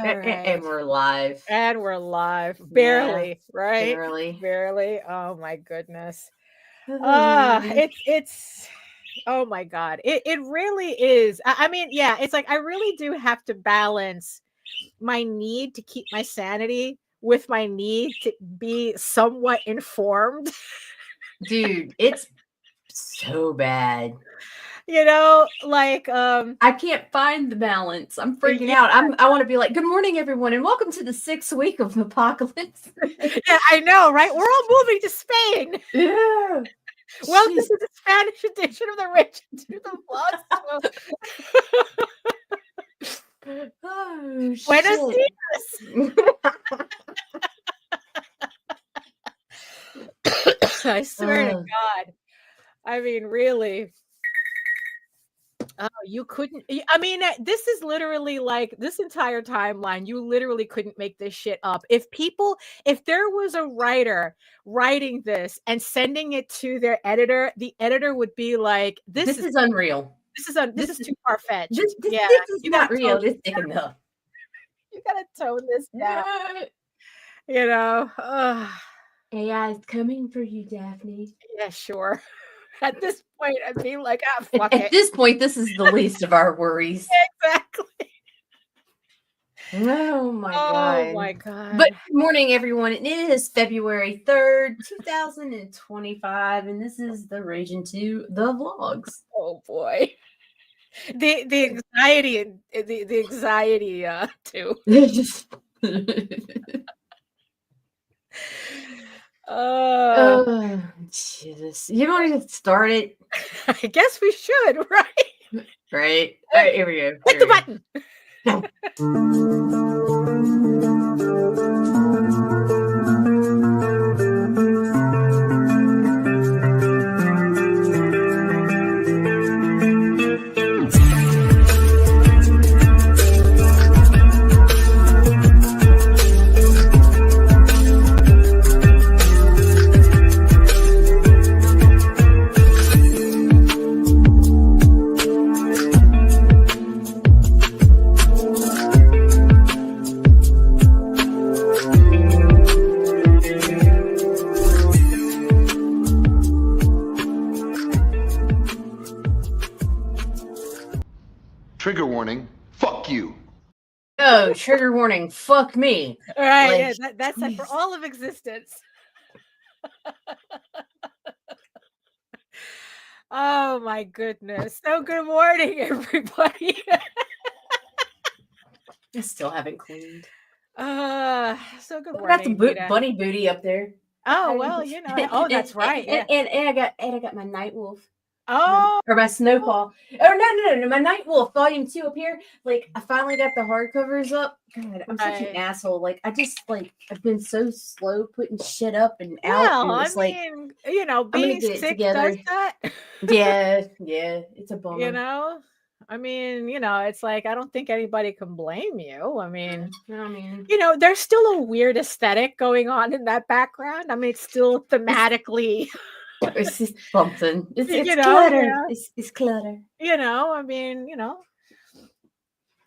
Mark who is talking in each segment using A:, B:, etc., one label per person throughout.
A: And we're live.
B: And we're live. Barely,
A: Yeah,
B: right?
A: barely.
B: Oh my goodness. It's oh my God. It really is. I mean, yeah, it's like I really do have to balance my need to keep my sanity with my need to be somewhat informed.
A: Dude, it's so bad.
B: Like
A: I can't find the balance. I'm freaking out. I want to be like, good morning, everyone, and welcome to the 6th week of apocalypse.
B: Yeah, I know, right? We're all moving to Spain.
A: Yeah.
B: Welcome to the Spanish edition of the Ragin to the Vlogs.
A: Oh,
B: Buenos dias. I swear to God. I mean, really. Oh, you couldn't. I mean, this is literally like this entire timeline. You literally couldn't make this shit up. If there was a writer writing this and sending it to their editor, the editor would be like, "This is
A: unreal.
B: This is too far fetched.
A: This is not realistic enough.
B: You gotta tone this down."
A: AI is coming for you, Daphne.
B: Yeah, sure. At this point, I'd be like, fuck
A: it. At this point, this is the least of our worries.
B: Exactly.
A: Oh my God.
B: Oh my God.
A: But good morning, everyone. It is February 3rd, 2025, and this is the Ragin 2, the vlogs.
B: Oh boy. The anxiety too.
A: Jesus. You want to get started?
B: I guess we should, right?
A: Right. All right, here we go.
B: Hit the button.
C: Trigger warning, fuck you.
A: Oh, trigger warning, fuck me.
B: All right, like, yeah, that's it for all of existence. Oh my goodness. So good morning, everybody.
A: I still haven't cleaned.
B: So good morning.
A: I got the bunny booty up there.
B: Oh, well, oh, that's right.
A: And I got my night wolf.
B: Oh,
A: or my Snowball. Oh no! My Night Wolf Volume 2 up here. Like I finally got the hardcovers up. God, I'm such an asshole. Like I've been so slow putting shit up and out.
B: Well,
A: and
B: it's being sick does that.
A: Yeah, it's a bummer.
B: I mean, it's like I don't think anybody can blame you. I mean, there's still a weird aesthetic going on in that background. I mean, it's still thematically.
A: It's just something. It's clutter. Yeah. It's clutter.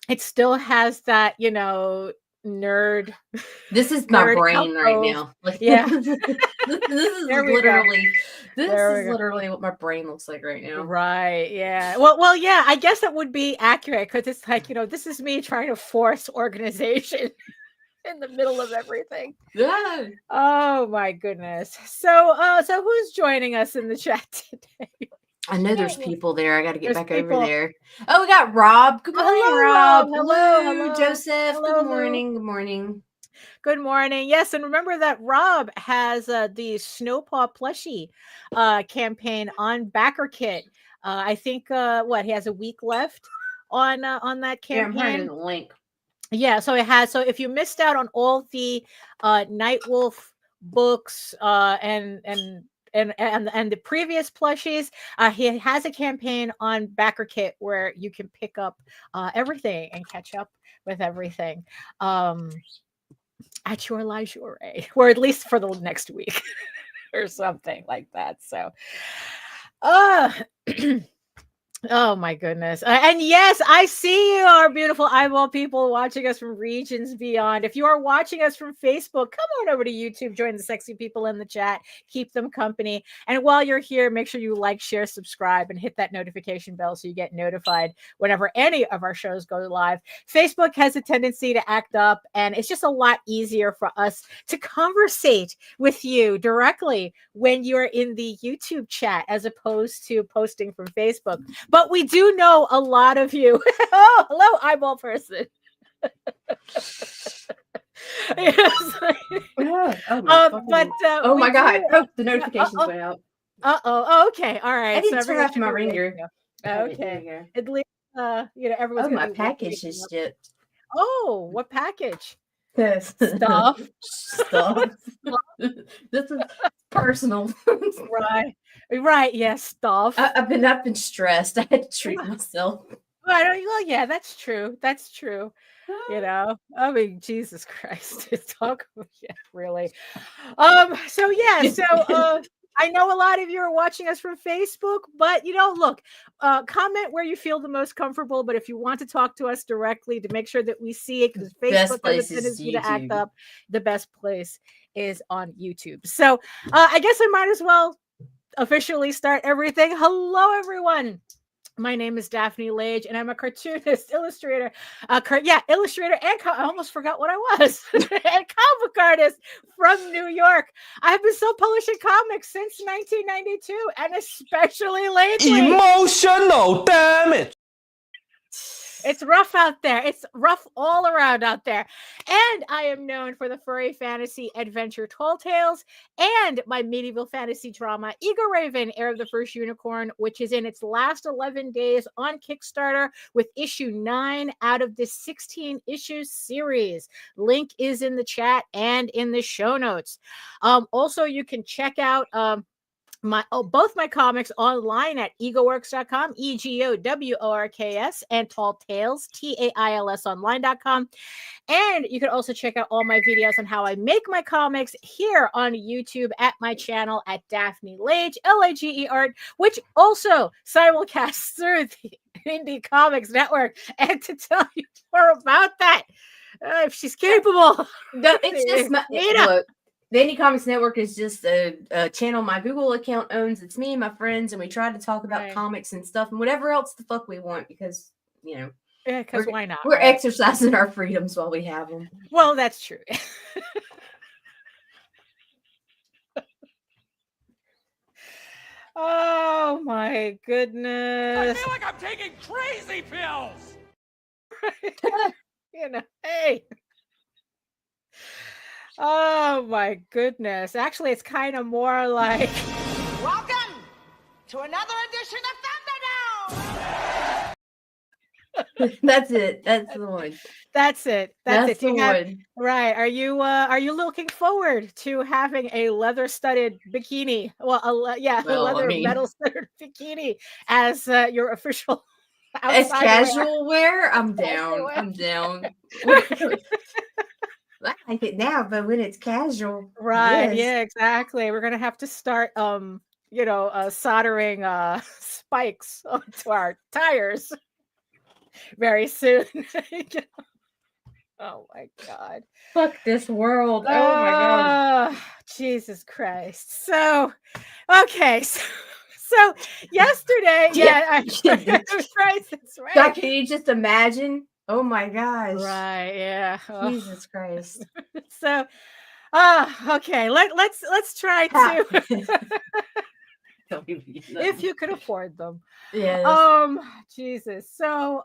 B: It still has that, nerd.
A: This is my brain right now. Like,
B: yeah.
A: this is literally what my brain looks like right now.
B: Right. Yeah. Well, yeah. I guess that would be accurate because it's like this is me trying to force organization. In the middle of everything.
A: Yeah.
B: Oh my goodness. So who's joining us in the chat today?
A: I know there's people there. I got to get back over there. Oh, we got Rob. Good morning, Rob.
B: Hello,
A: Joseph.
B: Hello.
A: Good morning.
B: Good morning. Yes, and remember that Rob has the Snowpaw plushie campaign on BackerKit. I think he has a week left on that campaign.
A: Yeah, I'm finding the link.
B: Yeah, so it has. So if you missed out on all the Nightwolf books and the previous plushies, he has a campaign on BackerKit where you can pick up everything and catch up with everything at your leisure, or at least for the next week or something like that. So, Oh my goodness. And yes, I see you, our beautiful eyeball people watching us from regions beyond. If you are watching us from Facebook, come on over to YouTube, join the sexy people in the chat, keep them company. And while you're here, make sure you like, share, subscribe, and hit that notification bell so you get notified whenever any of our shows go live. Facebook has a tendency to act up, and it's just a lot easier for us to conversate with you directly when you're in the YouTube chat as opposed to posting from Facebook. But we do know a lot of you. Oh, hello, eyeball person.
A: Oh my God. Oh, the notifications went out.
B: Oh, okay. All right.
A: I didn't turn off my ringer.
B: Okay. At least, everyone's
A: my package is shipped.
B: Oh, what package?
A: Stuff. This is personal.
B: Right. Yes, stuff.
A: I've been stressed. I had to treat myself.
B: Well, yeah, that's true. That's true. I mean, Jesus Christ. Really. So I know a lot of you are watching us from Facebook, but look, comment where you feel the most comfortable. But if you want to talk to us directly to make sure that we see it, because Facebook has a tendency to act up, the best place is on YouTube. So I guess I might as well officially start everything. Hello, everyone. My name is Daphne Lage, and I'm a cartoonist, illustrator, illustrator, and I almost forgot what I was, and comic artist from New York. I've been self-publishing comics since 1992, and especially lately.
D: Emotional damage.
B: It's rough out there. It's rough all around out there. And I am known for the furry fantasy adventure Tall Tales and my medieval fantasy drama Eagle Raven, Heir of the First Unicorn, which is in its last 11 days on Kickstarter with issue 9 out of this 16 issue series. Link is in the chat and in the show notes. Also, you can check out both my comics online at egoworks.com, EGOWORKS, and Tall Tales, TAILS online.com. And you can also check out all my videos on how I make my comics here on YouTube at my channel at Daphne Lage, LAGE Art, which also simulcasts through the Indie Comics Network. And to tell you more about that, if she's capable.
A: It's just look, the Indie Comics Network is just a channel my Google account owns. It's me and my friends, and we try to talk about comics and stuff and whatever else the fuck we want because,
B: Yeah, because why not?
A: We're exercising our freedoms while we have them.
B: Well, that's true. Oh, my goodness.
D: I feel like I'm taking crazy pills.
B: Hey. Oh my goodness. Actually, it's kind of more like
E: welcome to another edition of Thunderdome.
A: That's it. That's the one.
B: That's it.
A: That's the one.
B: Right. Are you looking forward to having a leather-studded bikini? Well, metal-studded bikini as your official
A: as casual wear? I'm down. I'm down. I like it now, but when it's casual,
B: right? Yes. Yeah, exactly. We're gonna have to start, soldering spikes onto our tires very soon. Oh my God!
A: Fuck this world! Oh my God!
B: Jesus Christ! So, okay, so yesterday, that's right.
A: God, can you just imagine? Oh my gosh.
B: Right, yeah.
A: Jesus Christ.
B: So okay, let's try to if you could afford them.
A: Yes.
B: Jesus. So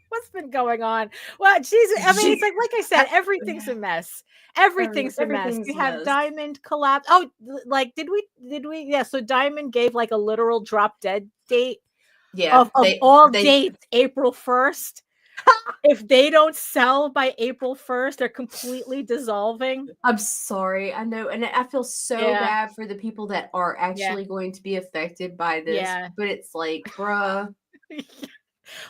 B: what's been going on? Well, Jesus, I mean, it's like I said, everything's a mess. Everything's a mess. We have Diamond collapse. Oh, like did we? Yeah, so Diamond gave like a literal drop dead date.
A: Yeah,
B: of all dates, April 1st. If they don't sell by April 1st, they're completely dissolving.
A: I'm sorry. I know. And I feel so bad for the people that are actually going to be affected by this. Yeah. But it's like, bruh.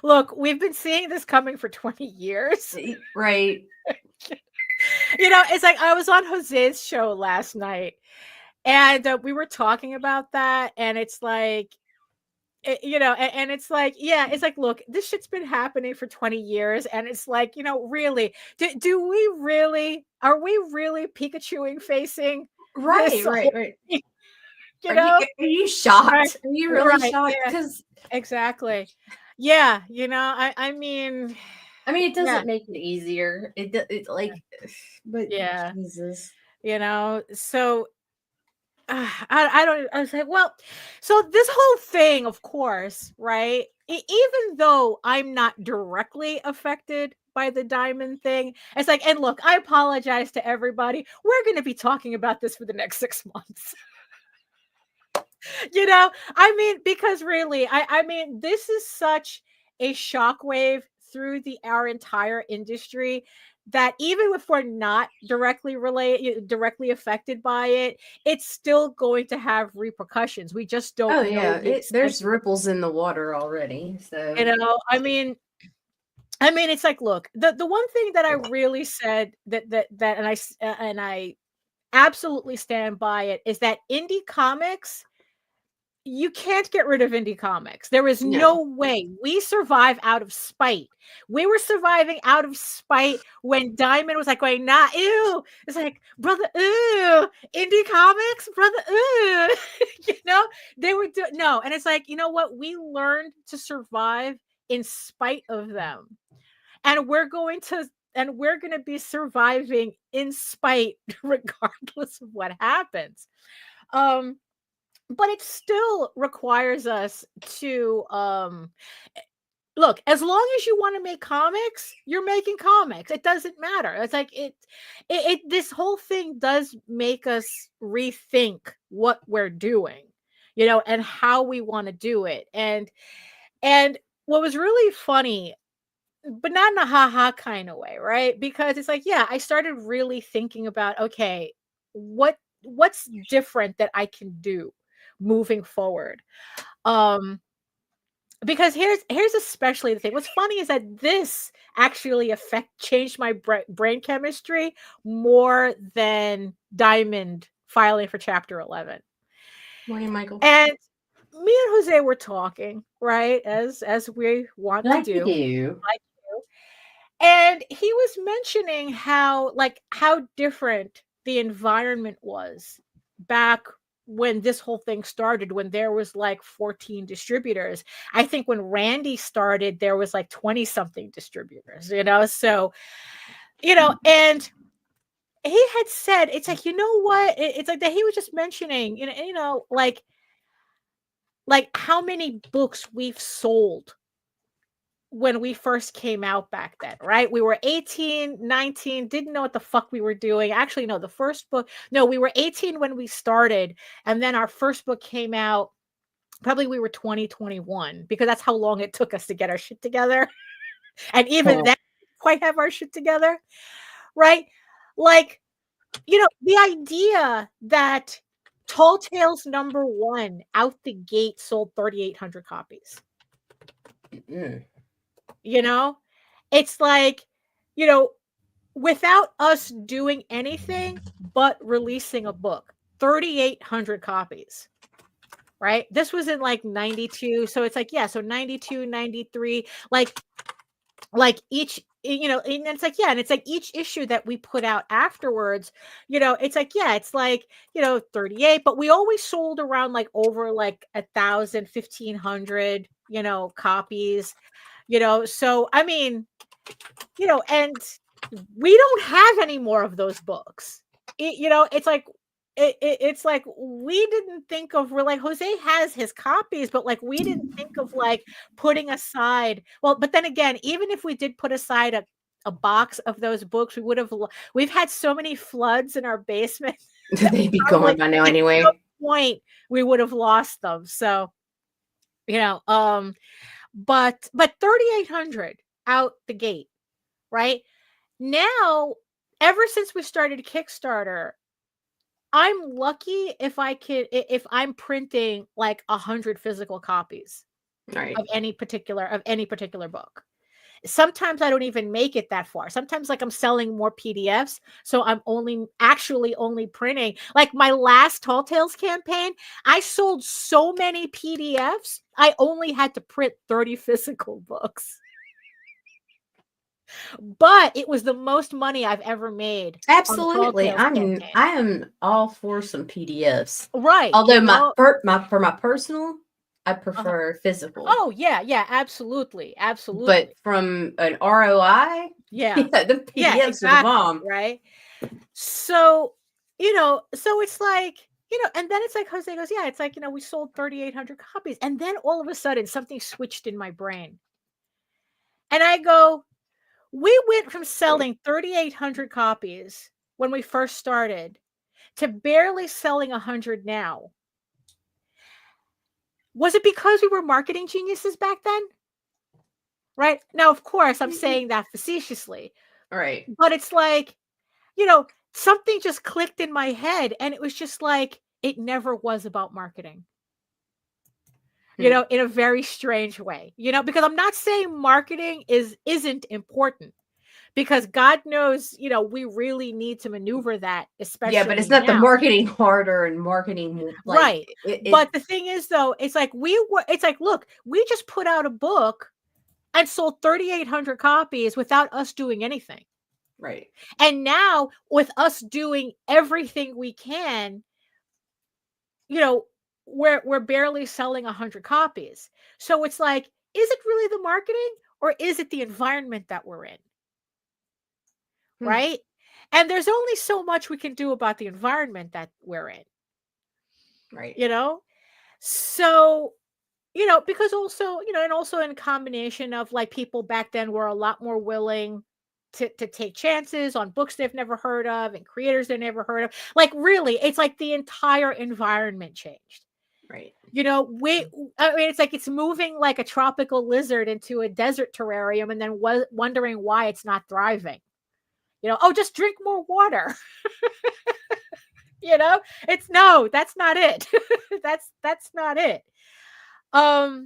B: Look, we've been seeing this coming for 20 years.
A: Right.
B: It's like I was on Jose's show last night and we were talking about that. And it's like, and it's like, yeah, it's like, look, this shit's been happening for 20 years. And it's like, really, are we really Pikachuing facing
A: Right,
B: this
A: right,
B: whole
A: right.
B: thing,
A: Are you shocked?
B: Right,
A: Are you really
B: right,
A: shocked?
B: yeah,
A: Because
B: exactly. Yeah, I mean,
A: it
B: yeah,
A: doesn't make it easier. It like, but
B: yeah,
A: Jesus.
B: so I don't. I was like, well, so this whole thing, of course, right? Even though I'm not directly affected by the diamond thing, it's like, and look, I apologize to everybody. We're going to be talking about this for the next 6 months. Because really, I mean, this is such a shockwave through our entire industry that even if we're not directly affected by it, it's still going to have repercussions. We just don't
A: Oh
B: know
A: yeah,
B: the extent.
A: there's ripples in the water already. So
B: It's like, look, the one thing that I really said and I absolutely stand by it is that indie comics, you can't get rid of indie comics. There is no way. We survive out of spite. We were surviving out of spite when Diamond was like going, nah, ew. It's like, brother, ew, indie comics, brother, ew. They were no. And it's like, you know what? We learned to survive in spite of them. And we're going to be surviving in spite regardless of what happens. But it still requires us to look, as long as you want to make comics, you're making comics. It doesn't matter. It's like this whole thing does make us rethink what we're doing, and how we want to do it. And what was really funny, but not in a ha-ha kind of way, right? Because it's like, yeah, I started really thinking about, okay, what's different that I can do moving forward. Because here's especially the thing. What's funny is that this actually changed my brain chemistry more than Diamond filing for Chapter 11.
A: Morning, Michael.
B: And me and Jose were talking, right, as we want to do. Like you. And he was mentioning how different the environment was back when this whole thing started, when there was like 14 distributors. I think when Randy started, there was like 20 something distributors, so, and he had said, it's like, you know what? It's like that he was just mentioning, like how many books we've sold when we first came out back then, right? We were 18, 19, didn't know what the fuck we were doing. Actually, no, we were 18 when we started. And then our first book came out, probably we were 20, 21, because that's how long it took us to get our shit together. And even then, quite have our shit together, right? Like, the idea that Tall Tales #1 out the gate sold 3,800 copies. It's like, without us doing anything but releasing a book, 3,800 copies, right? This was in like 92. So it's like, yeah, so 92, 93, like each, and it's like, yeah, and it's like each issue that we put out afterwards, it's like, yeah, it's like, 38, but we always sold around like over like 1,000, 1,500, copies. So I mean, and we don't have any more of those books. It's like it's like we didn't think of, we're like, Jose has his copies, but like we didn't think of like putting aside. Well, but then again, even if we did put aside a box of those books, we've had so many floods in our basement.
A: They'd be gone by now anyway.
B: At no point we would have lost them. So, but 3,800 out the gate, right? Now, ever since we started Kickstarter, I'm lucky if I'm printing like 100 physical copies,
A: right,
B: of any particular book. sometimes I don't even make it that far. Sometimes like I'm selling more PDFs. So I'm only printing. Like my last Tall Tales campaign, I sold so many PDFs. I only had to print 30 physical books. But it was the most money I've ever made.
A: Absolutely. I am all for some PDFs.
B: Right.
A: Although for my personal, I prefer physical.
B: Oh, yeah, absolutely.
A: But from an ROI, the PDFs are the bomb.
B: Right. So, so it's like, and then it's like Jose goes, yeah, it's like, we sold 3,800 copies. And then all of a sudden something switched in my brain. And I go, we went from selling 3,800 copies when we first started to barely selling 100 now. Was it because we were marketing geniuses back then? Right. Now, of course, I'm saying that facetiously.
A: Right.
B: But it's like, something just clicked in my head, and it was just like, it never was about marketing. In a very strange way, because I'm not saying marketing isn't important, because God knows, we really need to maneuver that, especially.
A: Yeah, but it's not the marketing harder and marketing
B: right. But the thing is, though, it's like look, we just put out a book and sold 3,800 copies without us doing anything.
A: Right.
B: And now with us doing everything we can, we're barely selling 100 copies. So it's like, is it really the marketing, or is it the environment that we're in? Right. And there's only so much we can do about the environment that we're in.
A: Right.
B: So, because also, and also in combination of like people back then were a lot more willing to take chances on books they've never heard of and creators they've never heard of. Like, really, it's like the entire environment changed.
A: Right.
B: It's like it's moving like a tropical lizard into a desert terrarium and then wondering why it's not thriving. Just drink more water. It's no, that's not it. that's not it. But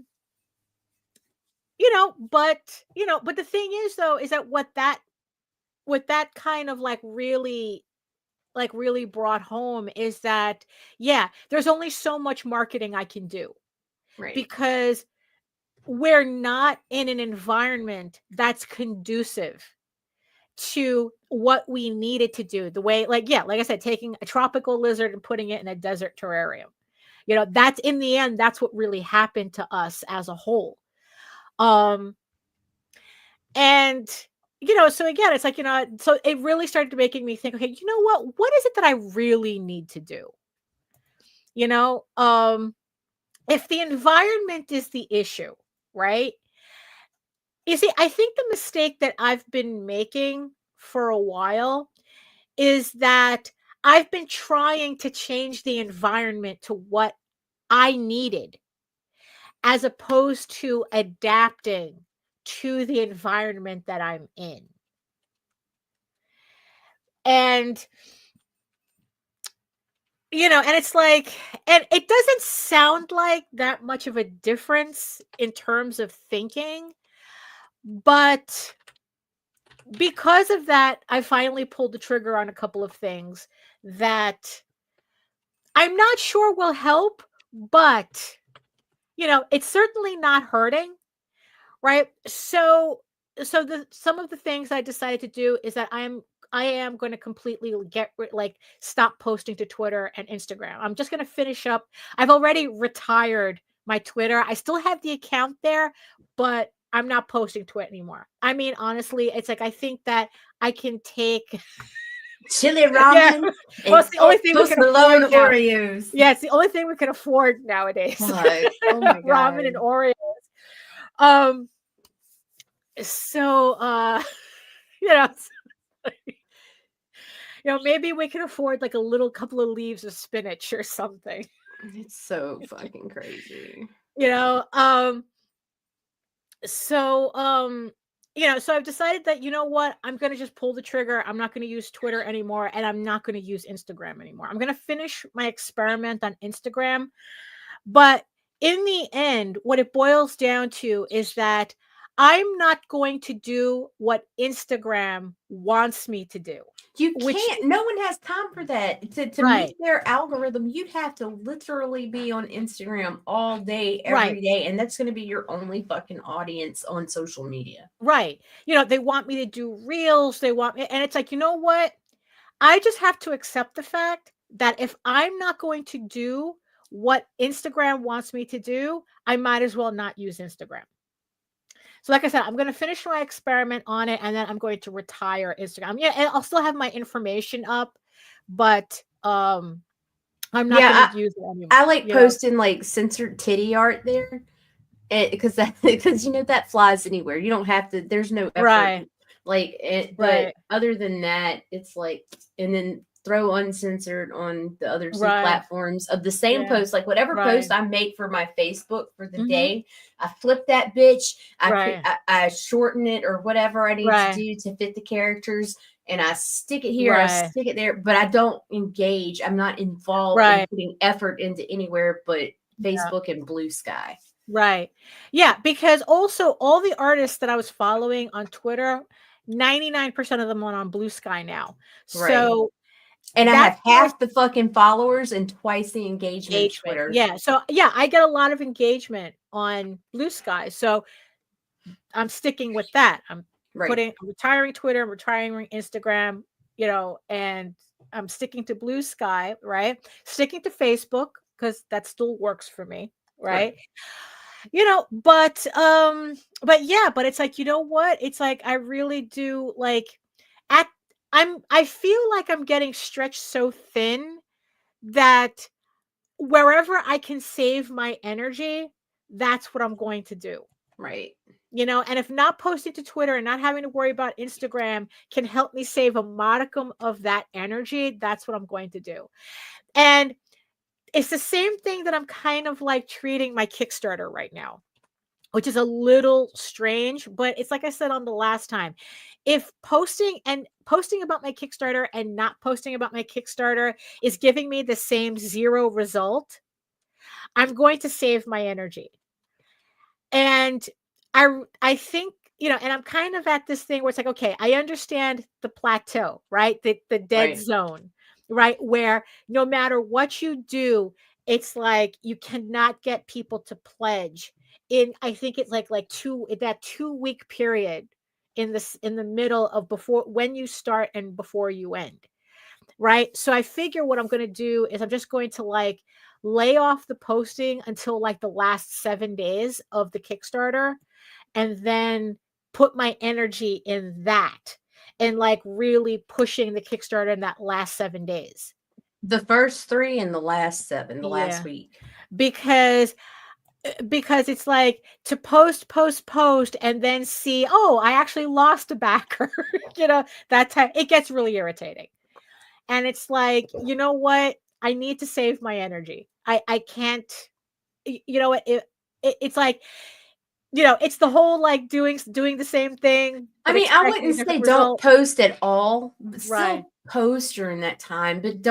B: the thing is, though, is that what that kind of like really brought home is that, there's only so much marketing I can do.
A: Right.
B: Because we're not in an environment that's conducive to what we needed to do. The way, like I said, taking a tropical lizard and putting it in a desert terrarium. That's in the end, that's what really happened to us as a whole. And so again, it's like, so it really started making me think, okay, what is it that I really need to do? If the environment is the issue, right? You see, I think the mistake that I've been making for a while is that I've been trying to change the environment to what I needed, as opposed to adapting to the environment that I'm in. And and it's like, and it doesn't sound like that much of a difference in terms of thinking, but because of that, I finally pulled the trigger on a couple of things that I'm not sure will help, but it's certainly not hurting, right? So some of the things I decided to do is that I am going to completely stop posting to Twitter and Instagram. I'm just going to finish up. I've already retired my Twitter. I still have the account there, but I'm not posting to it anymore. I mean, honestly, it's like, I think that I can take
A: chili ramen.
B: Well, it's the only thing we can afford now.
A: Oreos.
B: Yeah, it's the only thing we can afford nowadays.
A: God. Oh my God.
B: Ramen and Oreos. So maybe we can afford like a little couple of leaves of spinach or something.
A: It's so fucking crazy.
B: So I've decided that, what, I'm going to just pull the trigger. I'm not going to use Twitter anymore, and I'm not going to use Instagram anymore. I'm going to finish my experiment on Instagram. But in the end, what it boils down to is that I'm not going to do what Instagram wants me to do.
A: You can't. No one has time for that. To meet their algorithm, you'd have to literally be on Instagram all day, every day, and that's going to be your only fucking audience on social media.
B: Right. You know, they want me to do reels. They want me, and it's like, you know what? I just have to accept the fact that if I'm not going to do what Instagram wants me to do, I might as well not use Instagram. So like I said, I'm going to finish my experiment on it, and then I'm going to retire Instagram. Yeah, and I'll still have my information up, but I'm not going to use it anymore.
A: I like posting like censored titty art there, because that flies anywhere. You don't have to. There's no effort. But other than that, it's like, and then throw uncensored on the other two platforms of the same post, like whatever post I make for my Facebook for the day, I flip that bitch, I shorten it or whatever I need to do to fit the characters, and I stick it here, I stick it there, but I don't engage. I'm not involved in putting effort into anywhere but Facebook and Blue Sky.
B: Right. Yeah, because also all the artists that I was following on Twitter, 99% of them are on Blue Sky now. So
A: and I have half the fucking followers and twice the engagement. Twitter.
B: Yeah. So yeah, I get a lot of engagement on Blue Sky. So I'm sticking with that. I'm retiring Twitter, I'm retiring Instagram, and I'm sticking to Blue Sky, right? Sticking to Facebook because that still works for me, right? But it's like, you know what? It's like I really do like I feel like I'm getting stretched so thin that wherever I can save my energy, that's what I'm going to do.
A: Right.
B: And if not posting to Twitter and not having to worry about Instagram can help me save a modicum of that energy, that's what I'm going to do. And it's the same thing that I'm kind of like treating my Kickstarter right now, which is a little strange, but it's like I said on the last time. If posting about my Kickstarter and not posting about my Kickstarter is giving me the same zero result, I'm going to save my energy. And I think, and I'm kind of at this thing where it's like, okay, I understand the plateau, right? The dead zone, right? Where no matter what you do, it's like you cannot get people to pledge I think it's like that 2-week period in the middle of before when you start and before you end. Right. So I figure what I'm going to do is I'm just going to like lay off the posting until like the last 7 days of the Kickstarter, and then put my energy in that and like really pushing the Kickstarter in that last 7 days.
A: The first 3 and the last 7, the last week.
B: Because it's like to post and then see, oh, I actually lost a backer. That time it gets really irritating. And it's like, you know what? I need to save my energy. I can't, it's like, it's the whole like doing the same thing.
A: I mean, I wouldn't say don't post at all, but still post during that time. But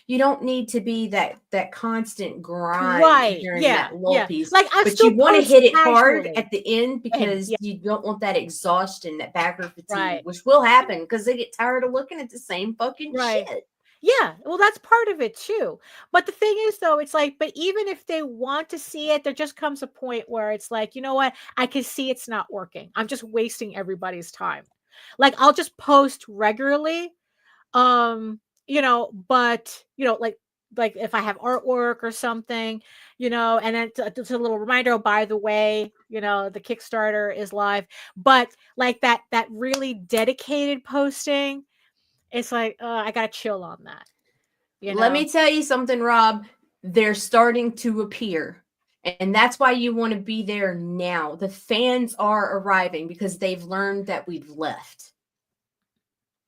A: you don't need to be that constant grind during that lull piece.
B: Like,
A: but you want to hit it hard at the end because you don't want that exhaustion, that backer fatigue, which will happen because they get tired of looking at the same fucking shit.
B: Yeah, well, that's part of it too. But the thing is, though, it's like, but even if they want to see it, there just comes a point where it's like, you know what? I can see it's not working. I'm just wasting everybody's time. Like, I'll just post regularly, but like if I have artwork or something, and then it's a little reminder, oh, by the way, the Kickstarter is live. But like that really dedicated posting, it's like, I got to chill on that.
A: Let me tell you something, Rob. They're starting to appear. And that's why you want to be there now. The fans are arriving because they've learned that we've left.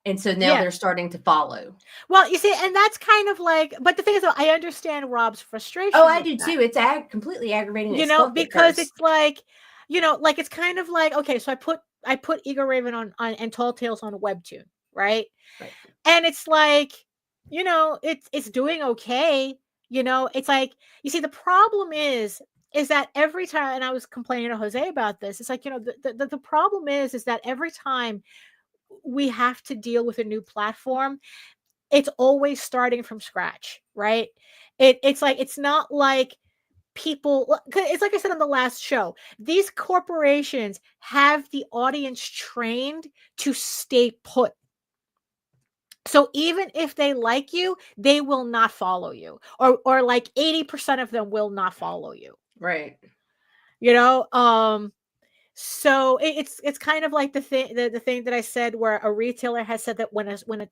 A: And so now they're starting to follow.
B: Well, you see, and that's kind of like, but the thing is, though, I understand Rob's frustration.
A: Oh, I do too. It's completely aggravating.
B: Because it's like, like it's kind of like, okay, so I put Eagle Raven on and Tall Tales on Webtoon. Right. And it's like, it's doing okay. It's like, you see, the problem is is that every time, and I was complaining to Jose about this, it's like, the problem is that every time we have to deal with a new platform, it's always starting from scratch, right? It's like, it's not like people, it's like I said on the last show, these corporations have the audience trained to stay put. So even if they like you, they will not follow you, or like 80% of them will not follow you.
A: Right.
B: So it's kind of like the thing that I said, where a retailer has said that when a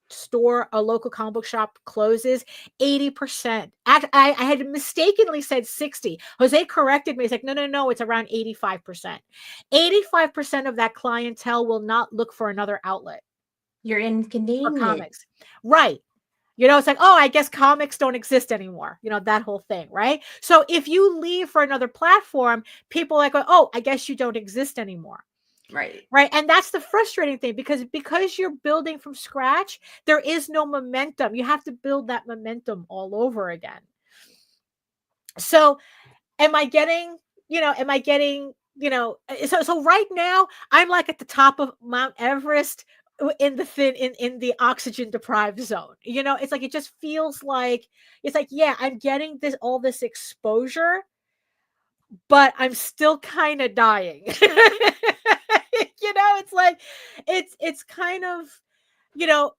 B: store, a local comic book shop closes, 80%. I had mistakenly said 60. Jose corrected me. He's like, no, it's around 85%. 85% of that clientele will not look for another outlet.
A: You're inconvenient.
B: For comics. Right. It's like, oh, I guess comics don't exist anymore. That whole thing, right? So if you leave for another platform, people are like, oh, I guess you don't exist anymore.
A: Right.
B: Right. And that's the frustrating thing, because you're building from scratch, there is no momentum. You have to build that momentum all over again. So am I getting, so right now I'm like at the top of Mount Everest in the oxygen deprived zone. It's like, it just feels like, it's like, yeah, I'm getting all this exposure, but I'm still kind of dying. It's like, it's kind of,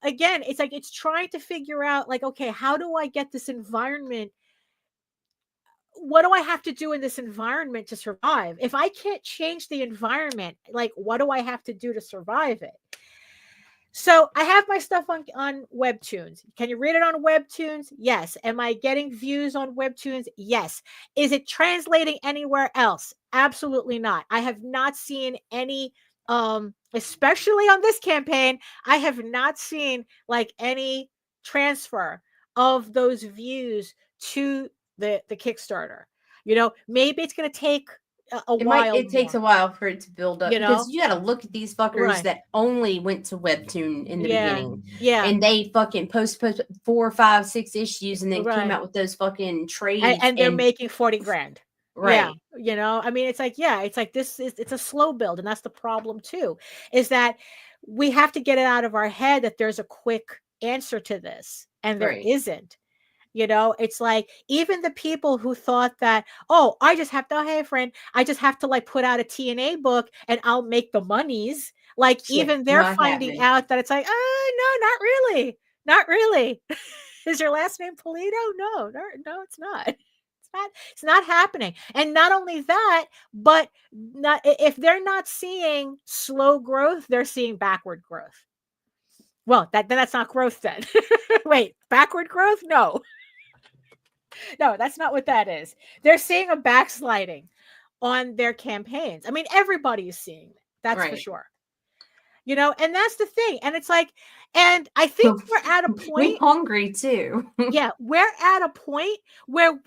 B: again, it's like, it's trying to figure out, like, okay, how do I get this environment? What do I have to do in this environment to survive? If I can't change the environment, like, what do I have to do to survive it? So I have my stuff on Webtoons. Can you read it on Webtoons? Yes. Am I getting views on Webtoons? Yes. Is it translating anywhere else? Absolutely not. I have not seen any, especially on this campaign, I have not seen like any transfer of those views to the Kickstarter. Maybe it's going to take a while.
A: It takes a while for it to build up, because you got to look at these fuckers
B: Right.
A: that only went to Webtoon in the beginning.
B: Yeah.
A: And they fucking post 4, 5, 6 issues and then came
B: Right.
A: out with those fucking trades.
B: And they're making 40 grand.
A: Right.
B: Yeah. I mean, it's like, it's like, it's a slow build. And that's the problem too, is that we have to get it out of our head that there's a quick answer to this. And there isn't. It's like, even the people who thought that, oh, hey friend, I just have to like put out a TNA book and I'll make the monies. Like, even they're finding out that it's like, no, not really. Is your last name Polito? No, it's not. It's not happening. And not only that, but if they're not seeing slow growth, they're seeing backward growth. Well, that's not growth then. Wait, backward growth? No. No, that's not what that is. They're seeing a backsliding on their campaigns. I mean, everybody is seeing it. That's for sure. And that's the thing. And it's like, and I think we're at a point.
A: We're hungry too.
B: Yeah, we're at a point where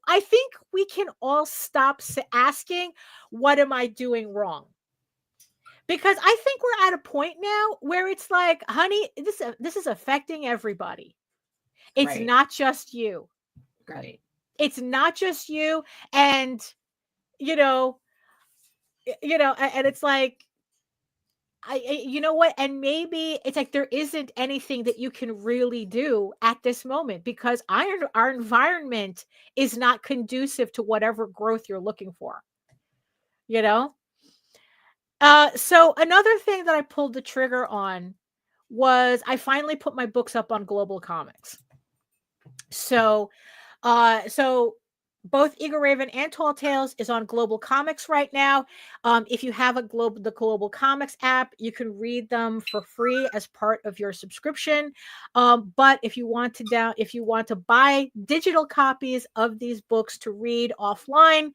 B: I think we can all stop asking, what am I doing wrong? Because I think we're at a point now where it's like, honey, this is affecting everybody. It's not just you.
A: Right.
B: It's not just you. And, and it's like, you know what? And maybe it's like, there isn't anything that you can really do at this moment, because our environment is not conducive to whatever growth you're looking for, So another thing that I pulled the trigger on was I finally put my books up on Global Comics. So both Eagle Raven and Tall Tales is on Global Comics right now. If you have the Global Comics app, you can read them for free as part of your subscription. But if you want to buy digital copies of these books to read offline,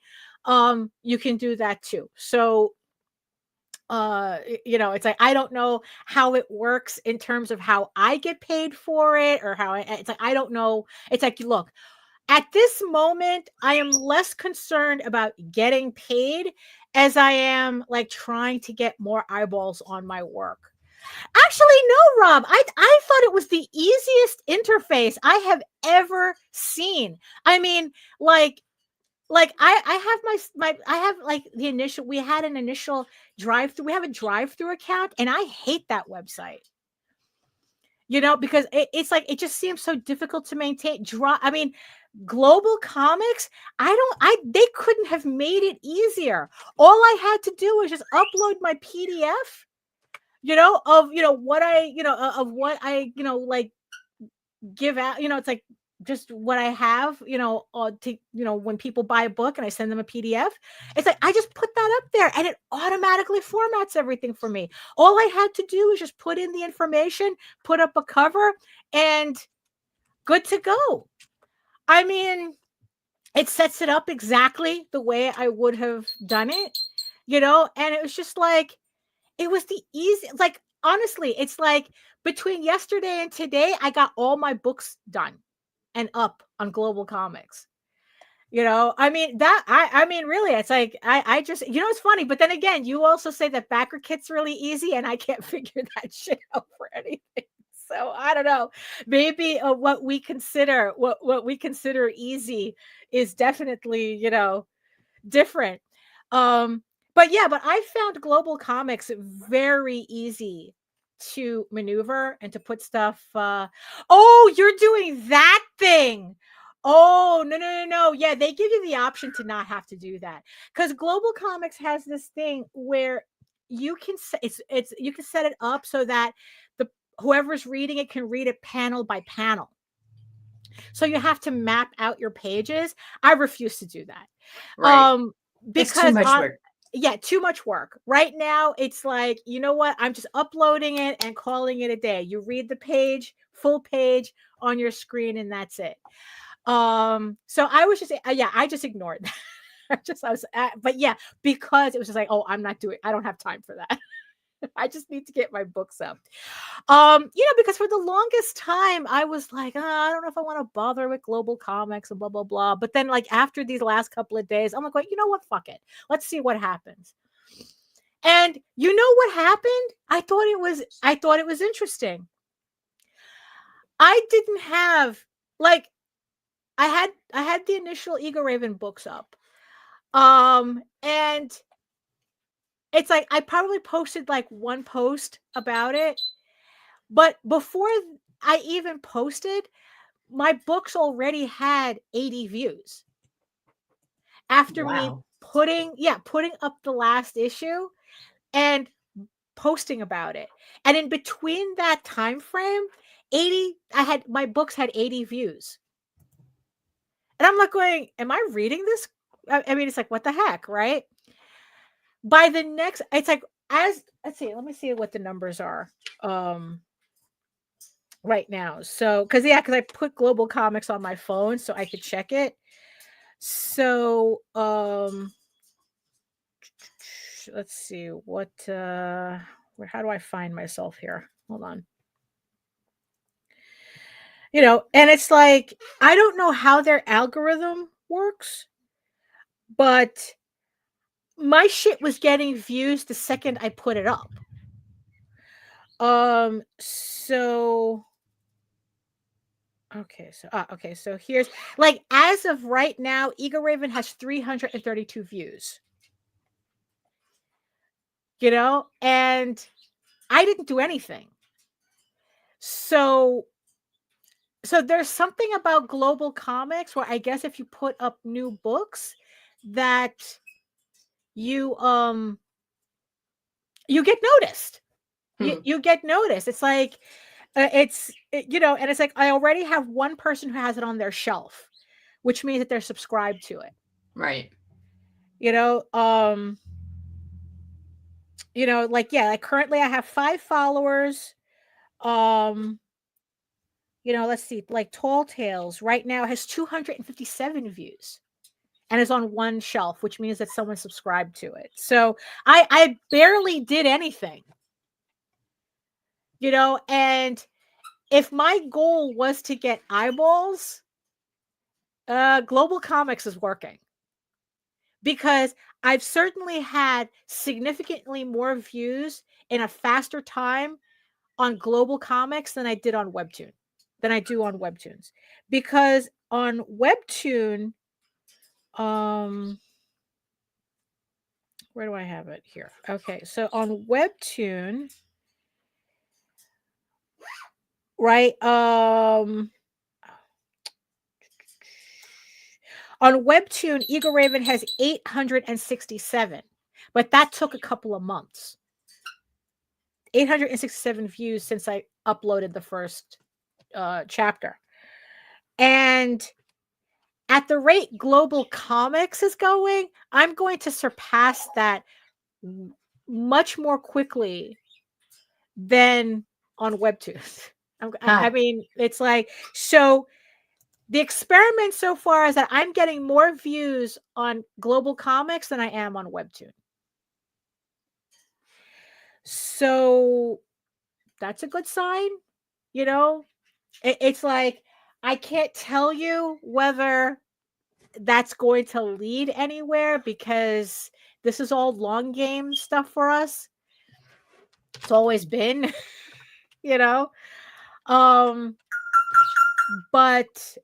B: you can do that too. So it's like, I don't know how it works in terms of how I get paid for it, or how it's like, I don't know. It's like, look, at this moment, I am less concerned about getting paid as I am like trying to get more eyeballs on my work. Actually, no, Rob, I thought it was the easiest interface I have ever seen. I mean, like, like I have I have like the initial, we had an initial drive-through. We have a drive-through account, and I hate that website. Because it's like, it just seems so difficult to maintain. I mean, Global Comics, they couldn't have made it easier. All I had to do was just upload my PDF, of what I like give out. It's like just what I have, when people buy a book and I send them a PDF, it's like I just put that up there and it automatically formats everything for me. All I had to do is just put in the information, put up a cover, and good to go. I mean, it sets it up exactly the way I would have done it, and it was just like, it was the easy, like, honestly, it's like between yesterday and today, I got all my books done and up on Global Comics. I mean, I mean, really, it's like, I just, it's funny, but then again, you also say that backer kit's really easy, and I can't figure that shit out for anything. So I don't know. Maybe what we consider easy is definitely, different. But I found Global Comics very easy to maneuver and to put stuff. Oh, you're doing that thing. Oh, no. Yeah, they give you the option to not have to do that, because Global Comics has this thing where you can you can set it up so that whoever's reading it can read it panel by panel. So you have to map out your pages. I refuse to do that.
A: Right.
B: Because
A: it's too much work.
B: Yeah, too much work. Right now, it's like, you know what? I'm just uploading it and calling it a day. You read the page, full page on your screen, and that's it. So I was just, I just ignored that. But yeah, because it was just like, oh, I don't have time for that. I just need to get my books up. Because for the longest time I was like, I don't know if I want to bother with Global Comics and blah, blah, blah. But then, like, after these last couple of days, I'm like, well, you know what? Fuck it. Let's see what happens. And you know what happened? I thought it was interesting. I didn't have, like, I had the initial Eagle Raven books up. And it's like, I probably posted like one post about it, but before I even posted, my books already had 80 views. After me putting up the last issue and posting about it. And in between that time frame, my books had 80 views. And I'm like going, am I reading this? I mean, it's like, what the heck, right? By the next, it's like, let's see, let me see what the numbers are right now. So, because I put Global Comics on my phone so I could check it. So, let's see how do I find myself here? Hold on. And it's like, I don't know how their algorithm works, but my shit was getting views the second I put it up. So here's, like, as of right now, Eagle Raven has 332 views. And I didn't do anything. So there's something about Global Comics where I guess if you put up new books that you get noticed. You get noticed. It's like, and it's like, I already have one person who has it on their shelf, which means that they're subscribed to it.
A: Right.
B: Like currently I have 5 followers. Let's see, like Tall Tales right now has 257 views and is on one shelf, which means that someone subscribed to it. So I barely did anything. And if my goal was to get eyeballs, Global Comics is working, because I've certainly had significantly more views in a faster time on Global Comics than I do on Webtoons. Because on Webtoon, Where do I have it here? Okay, so on Webtoon, right? On Webtoon, Eagle Raven has 867, but that took a couple of months. 867 views since I uploaded the first chapter. And at the rate Global Comics is going, I'm going to surpass that much more quickly than on Webtoon. I mean, it's like, so the experiment so far is that I'm getting more views on Global Comics than I am on Webtoon. So that's a good sign, you know? It's like, I can't tell you whether that's going to lead anywhere because this is all long game stuff for us. It's always been, you know? But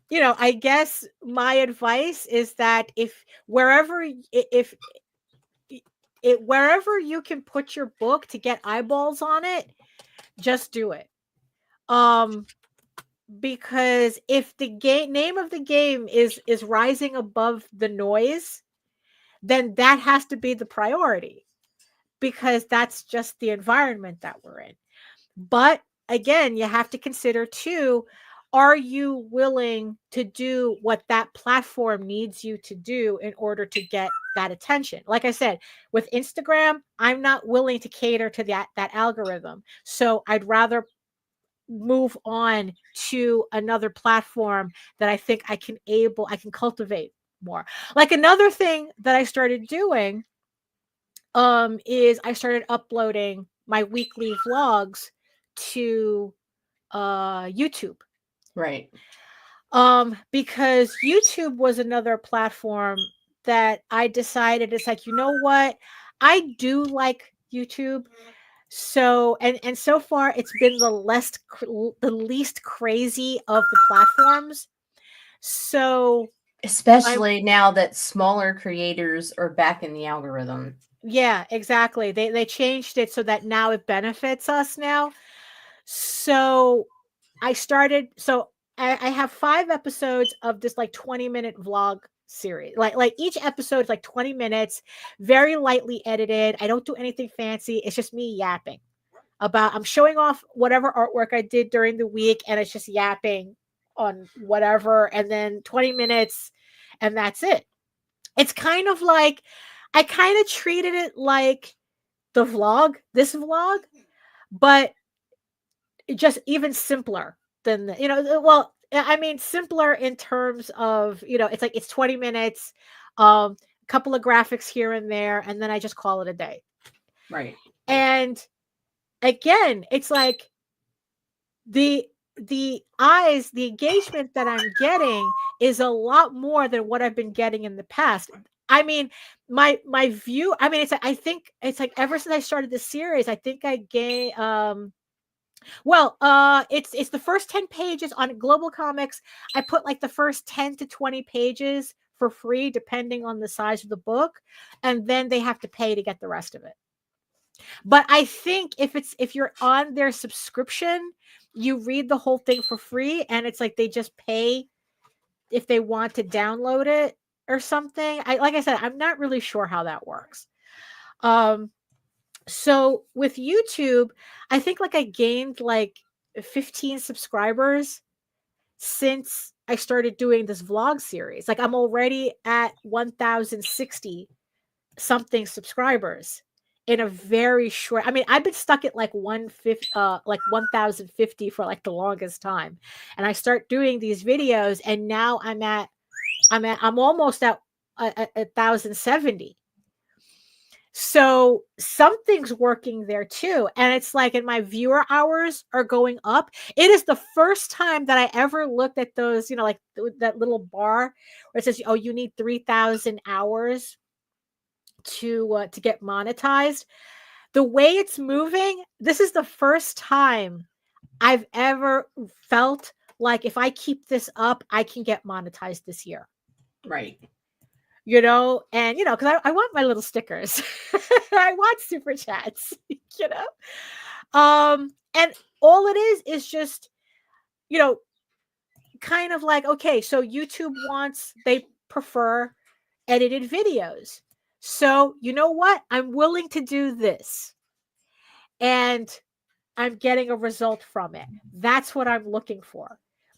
B: you know, I guess my advice is that wherever you can put your book to get eyeballs on it, just do it. Because if the name of the game is rising above the noise, then that has to be the priority, because that's just the environment that we're in. But again, you have to consider too, are you willing to do what that platform needs you to do in order to get that attention? Like I said, with Instagram, I'm not willing to cater to that algorithm. So I'd rather move on to another platform that I think I can cultivate more. Like another thing that I started doing is I started uploading my weekly vlogs to YouTube.
A: Right.
B: Because YouTube was another platform that I decided, it's like, you know what? I do like YouTube. So, and so far it's been the least crazy of the platforms. So,
A: especially now that smaller creators are back in the algorithm.
B: Yeah, exactly. They changed it so that now it benefits us now. So I have 5 episodes of this like 20-minute vlog series. Like each episode is like 20 minutes, very lightly edited. I don't do anything fancy. It's just me yapping I'm showing off whatever artwork I did during the week, and it's just yapping on whatever, and then 20 minutes, and that's it. It's kind of like, I kind of treated it like this vlog, but just even simpler than simpler in terms of, it's like, it's 20 minutes, a couple of graphics here and there, and then I just call it a day.
A: Right.
B: And again, it's like the engagement that I'm getting is a lot more than what I've been getting in the past. I mean, my view, I mean, I think it's like ever since I started this series, I think I gained, it's the first 10 pages on Global Comics. I put like the first 10 to 20 pages for free, depending on the size of the book. And then they have to pay to get the rest of it. But I think if you're on their subscription, you read the whole thing for free, and it's like they just pay if they want to download it or something. Like I said, I'm not really sure how that works. So with YouTube, I think like I gained like 15 subscribers since I started doing this vlog series. Like I'm already at 1,060 something subscribers in a very short. I mean, I've been stuck at like 1,050 for like the longest time, and I start doing these videos, and now I'm almost at 1,070. So something's working there too. And it's like, and my viewer hours are going up. It is the first time that I ever looked at those, like that little bar where it says, oh, you need 3,000 hours to get monetized. The way it's moving, this is the first time I've ever felt like if I keep this up, I can get monetized this year.
A: Right.
B: you know, and, you know, because I want my little stickers. I want super chats, you know. And all it is just, you know, kind of like, okay, so YouTube they prefer edited videos. So you know what? I'm willing to do this. And I'm getting a result from it. That's what I'm looking for.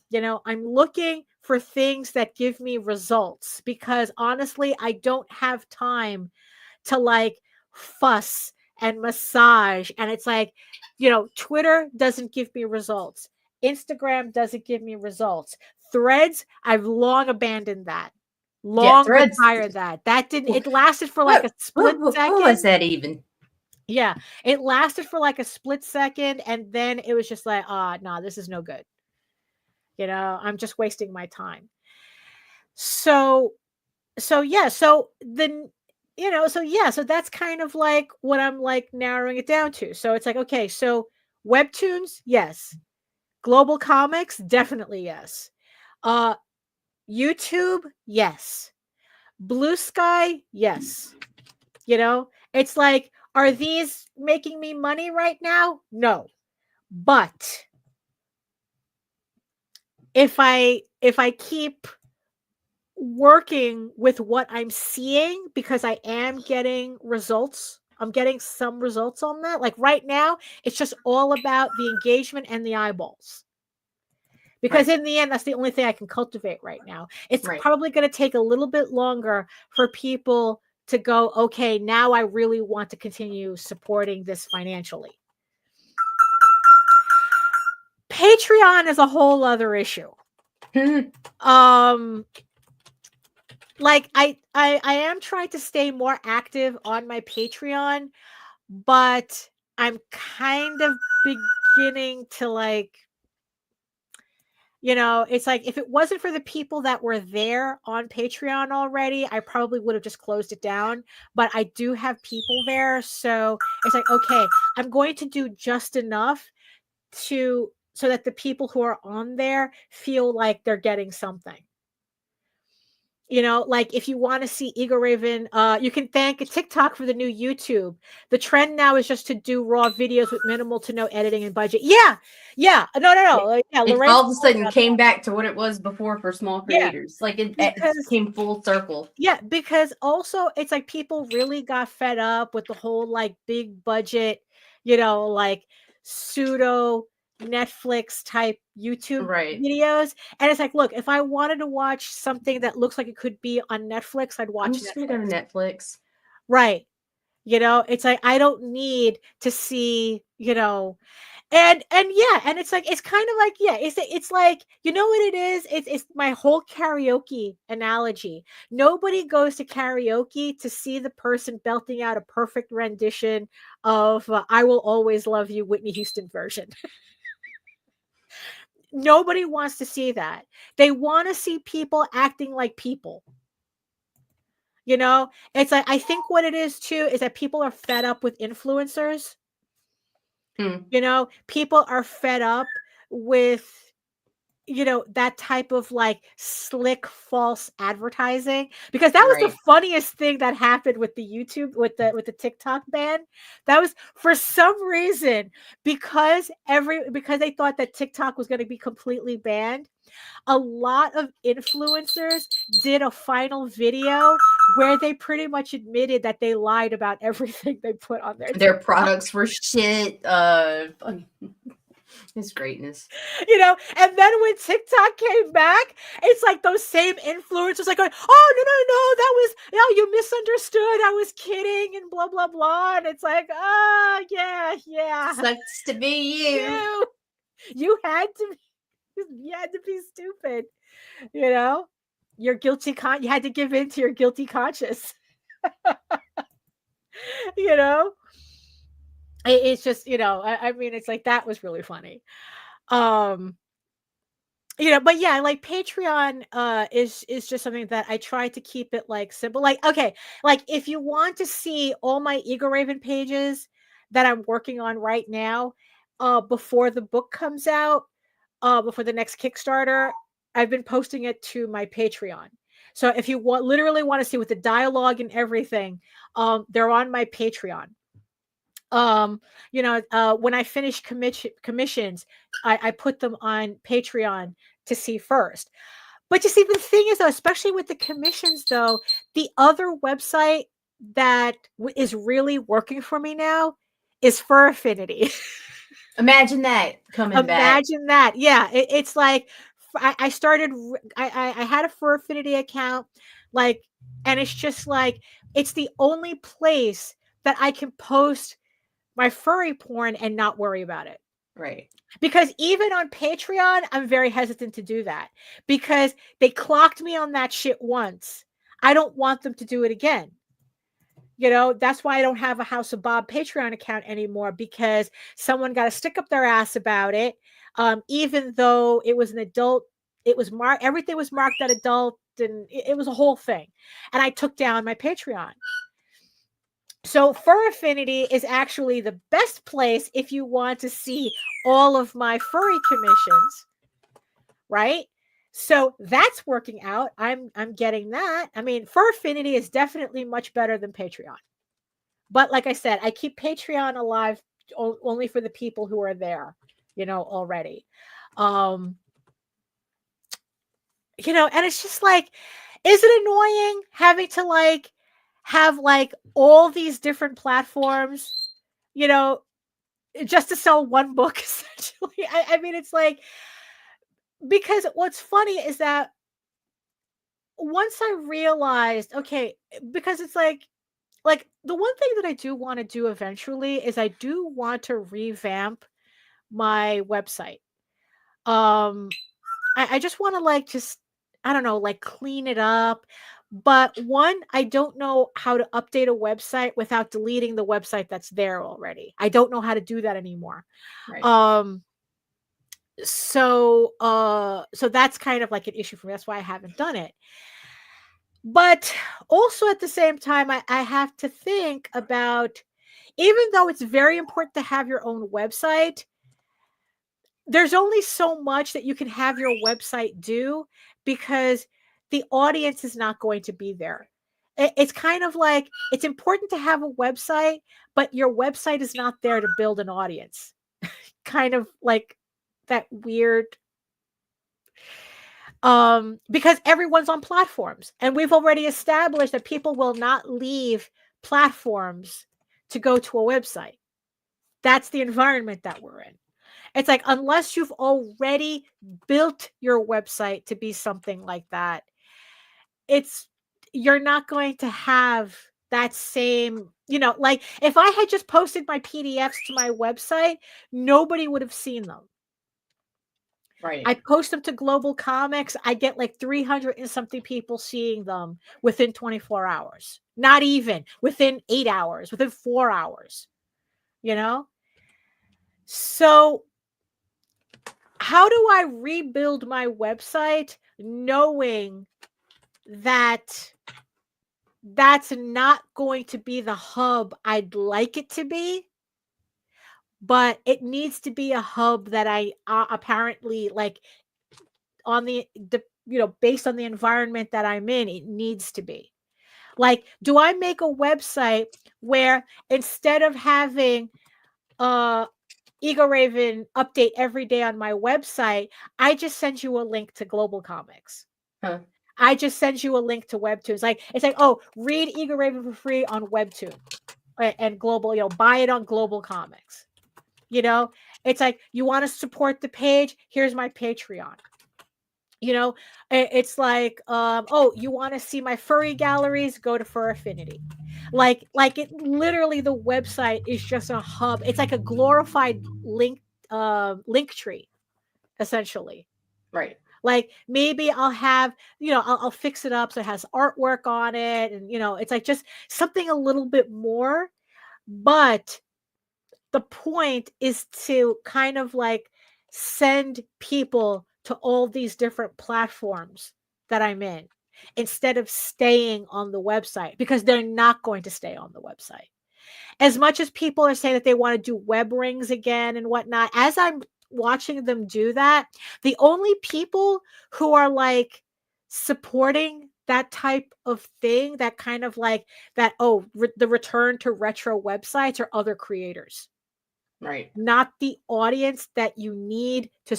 B: You know, I'm looking for things that give me results because honestly, I don't have time to like fuss and massage. And it's like, you know, Twitter doesn't give me results. Instagram doesn't give me results. Threads, I've long abandoned that. Long retired that. That didn't, it lasted for like a split second.
A: What was that even?
B: Yeah, it lasted for like a split second, and then it was just like, no, this is no good. You know, I'm just wasting my time. So yeah, so then, you know, so yeah, so that's kind of like what I'm like narrowing it down to. So it's like, okay, so webtoons, yes. Global comics, definitely yes. YouTube, yes. Blue Sky, yes. You know, it's like, are these making me money right now? No. But if I keep working with what I'm seeing, because I am getting results, I'm getting some results on that. Like right now, it's just all about the engagement and the eyeballs. Because in the end, that's the only thing I can cultivate right now. It's probably going to take a little bit longer for people to go, okay, now I really want to continue supporting this financially. Patreon is a whole other issue. Like I am trying to stay more active on my Patreon, but I'm kind of beginning to like, you know, it's like if it wasn't for the people that were there on Patreon already, I probably would have just closed it down. But I do have people there. So it's like, okay, I'm going to do just enough so that the people who are on there feel like they're getting something. You know, like if you want to see Eagle Raven, you can thank TikTok for the new YouTube. The trend now is just to do raw videos with minimal to no editing and budget. Yeah. No. Yeah,
A: it all of a sudden came back to what it was before for small creators. Like it came full circle.
B: Yeah, because also it's like people really got fed up with the whole like big budget, you know, like pseudo Netflix type YouTube videos. And it's like, look, if I wanted to watch something that looks like it could be on Netflix, I'd watch
A: I'm just gonna go to Netflix.
B: Right. You know, it's like I don't need to see, you know, and yeah, and it's like it's kind of like, yeah, it's like, you know what it is? It's my whole karaoke analogy. Nobody goes to karaoke to see the person belting out a perfect rendition of I Will Always Love You, Whitney Houston version. Nobody wants to see that. They want to see people acting like people. You know, it's like, I think what it is too is that people are fed up with influencers. You know, people are fed up with, you know, that type of like slick false advertising, because that was the funniest thing that happened with the YouTube, with the TikTok ban. That was for some reason, because they thought that TikTok was going to be completely banned. A lot of influencers did a final video where they pretty much admitted that they lied about everything they put on their TikTok.
A: Products were shit. It's greatness.
B: You know, and then when TikTok came back, it's like those same influencers like going, oh, no, that was, you misunderstood. I was kidding and blah, blah, blah. And it's like, yeah.
A: Sucks to be you.
B: You had to be stupid. You know, your guilty you had to give in to your guilty conscience. You know, it's just, you know, I mean, it's like, that was really funny. You know, but yeah, like Patreon is just something that I try to keep it like simple. Like, okay, like if you want to see all my Eagle Raven pages that I'm working on right now, before the book comes out, before the next Kickstarter, I've been posting it to my Patreon. So if you literally want to see with the dialogue and everything, they're on my Patreon. When I finish commissions, I put them on Patreon to see first. But you see, the thing is, though, especially with the commissions, though, the other website that is really working for me now is Fur Affinity.
A: Imagine that coming back.
B: Imagine that. Yeah, it's like I started. I had a Fur Affinity account, like, and it's just like it's the only place that I can post my furry porn and not worry about it.
A: Right.
B: Because even on Patreon, I'm very hesitant to do that because they clocked me on that shit once. I don't want them to do it again. That's why I don't have a House of Bob Patreon account anymore, because someone got to stick up their ass about it. Even though it was an adult, everything was marked at adult, and it was a whole thing. And I took down my Patreon. So Fur Affinity is actually the best place if you want to see all of my furry commissions, right? So that's working out. I'm getting that. I mean, Fur Affinity is definitely much better than Patreon. But like I said, I keep Patreon alive only for the people who are there, already. And it's just like, is it annoying having to have all these different platforms, just to sell one book, essentially? I mean, it's like, because what's funny is that once I realized, okay, because it's like the one thing that I do want to do eventually is I do want to revamp my website. I just want to I don't know, clean it up. But one, I don't know how to update a website without deleting the website that's there already. I don't know how to do that anymore.
A: Right.
B: So that's kind of like an issue for me. That's why I haven't done it. But also at the same time, I have to think about, even though it's very important to have your own website, there's only so much that you can have your website do, because the audience is not going to be there. It's kind of like, it's important to have a website, but your website is not there to build an audience. Kind of like that weird, because everyone's on platforms, and we've already established that people will not leave platforms to go to a website. That's the environment that we're in. It's like, unless you've already built your website to be something like that, you're not going to have that same, like if I had just posted my PDFs to my website, nobody would have seen them.
A: Right.
B: I post them to Global Comics. I get 300 and something people seeing them within 24 hours. Not even within 8 hours, within 4 hours, So how do I rebuild my website knowing that that's not going to be the hub I'd like it to be, but it needs to be a hub that I apparently on the based on the environment that I'm in, it needs to be. Do I make a website where instead of having Ego Raven update every day on my website, I just send you a link to Global Comics?
A: Huh.
B: I just send you a link to Webtoons. It's like, oh, read Ego Raven for free on Webtoon and Global, buy it on Global Comics. It's like, you want to support the page? Here's my Patreon. It's like, oh, you want to see my furry galleries? Go to Fur Affinity. It literally, the website is just a hub. It's like a glorified link tree, essentially.
A: Right.
B: Maybe I'll have, I'll fix it up so it has artwork on it, and it's like just something a little bit more. But the point is to kind of send people to all these different platforms that I'm in, instead of staying on the website, because they're not going to stay on the website. As much as people are saying that they want to do web rings again and whatnot, as I'm watching them do that, the only people who are supporting that type of thing, that kind of like that, the return to retro websites are other creators.
A: Right.
B: Not the audience that you need to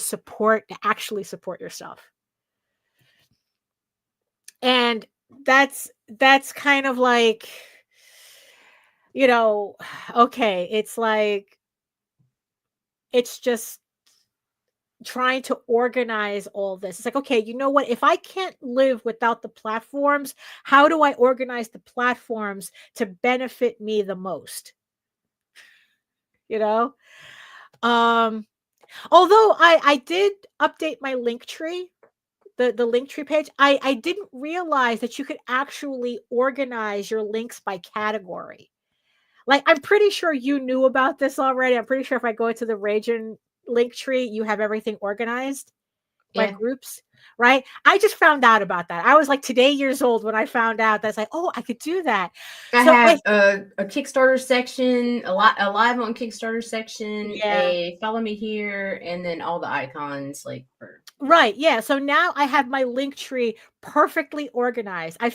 B: actually support yourself. And that's kind of like, okay, it's like, it's just trying to organize all this. It's like, okay, you know what? If I can't live without the platforms, how do I organize the platforms to benefit me the most? Although I did update my link tree, the link tree page, I didn't realize that you could actually organize your links by category. Like, I'm pretty sure you knew about this already. I'm pretty sure if I go into the Ragin link tree, you have everything organized by groups, right? I just found out about that. I was like today years old when I found out. That's like, oh, I could do that.
A: I have a Kickstarter section, a live on Kickstarter section, a follow me here, and then all the icons like for.
B: Right. Yeah. So now I have my link tree perfectly organized. I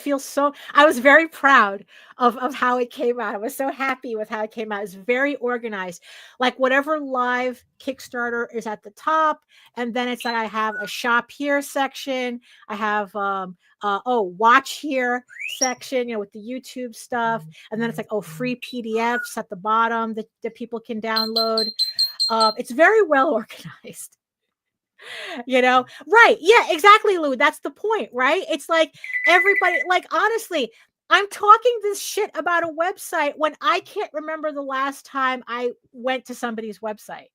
B: was very proud of how it came out. I was so happy with how it came out. It's very organized. Like whatever live Kickstarter is at the top. And then it's like I have a shop here section. I have watch here section, with the YouTube stuff. And then it's like, free PDFs at the bottom that people can download. It's very well organized. Right. Yeah, exactly, Lou. That's the point, right? It's like everybody, like, honestly, I'm talking this shit about a website when I can't remember the last time I went to somebody's website.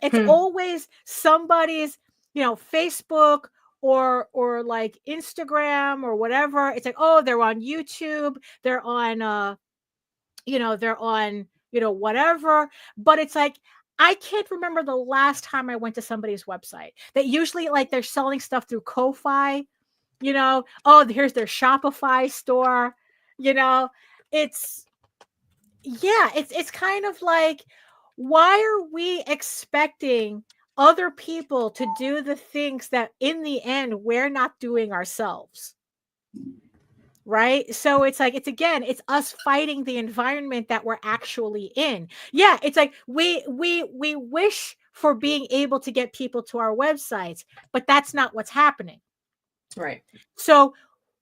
B: It's always somebody's, Facebook or like Instagram or whatever. It's like, oh, they're on YouTube, they're on whatever. But it's like, I can't remember the last time I went to somebody's website. That usually, like, they're selling stuff through Ko-fi, here's their Shopify store, it's kind of like, why are we expecting other people to do the things that in the end we're not doing ourselves? Right. So it's like, it's us fighting the environment that we're actually in. Yeah. It's like, we wish for being able to get people to our websites, but that's not what's happening.
A: Right.
B: So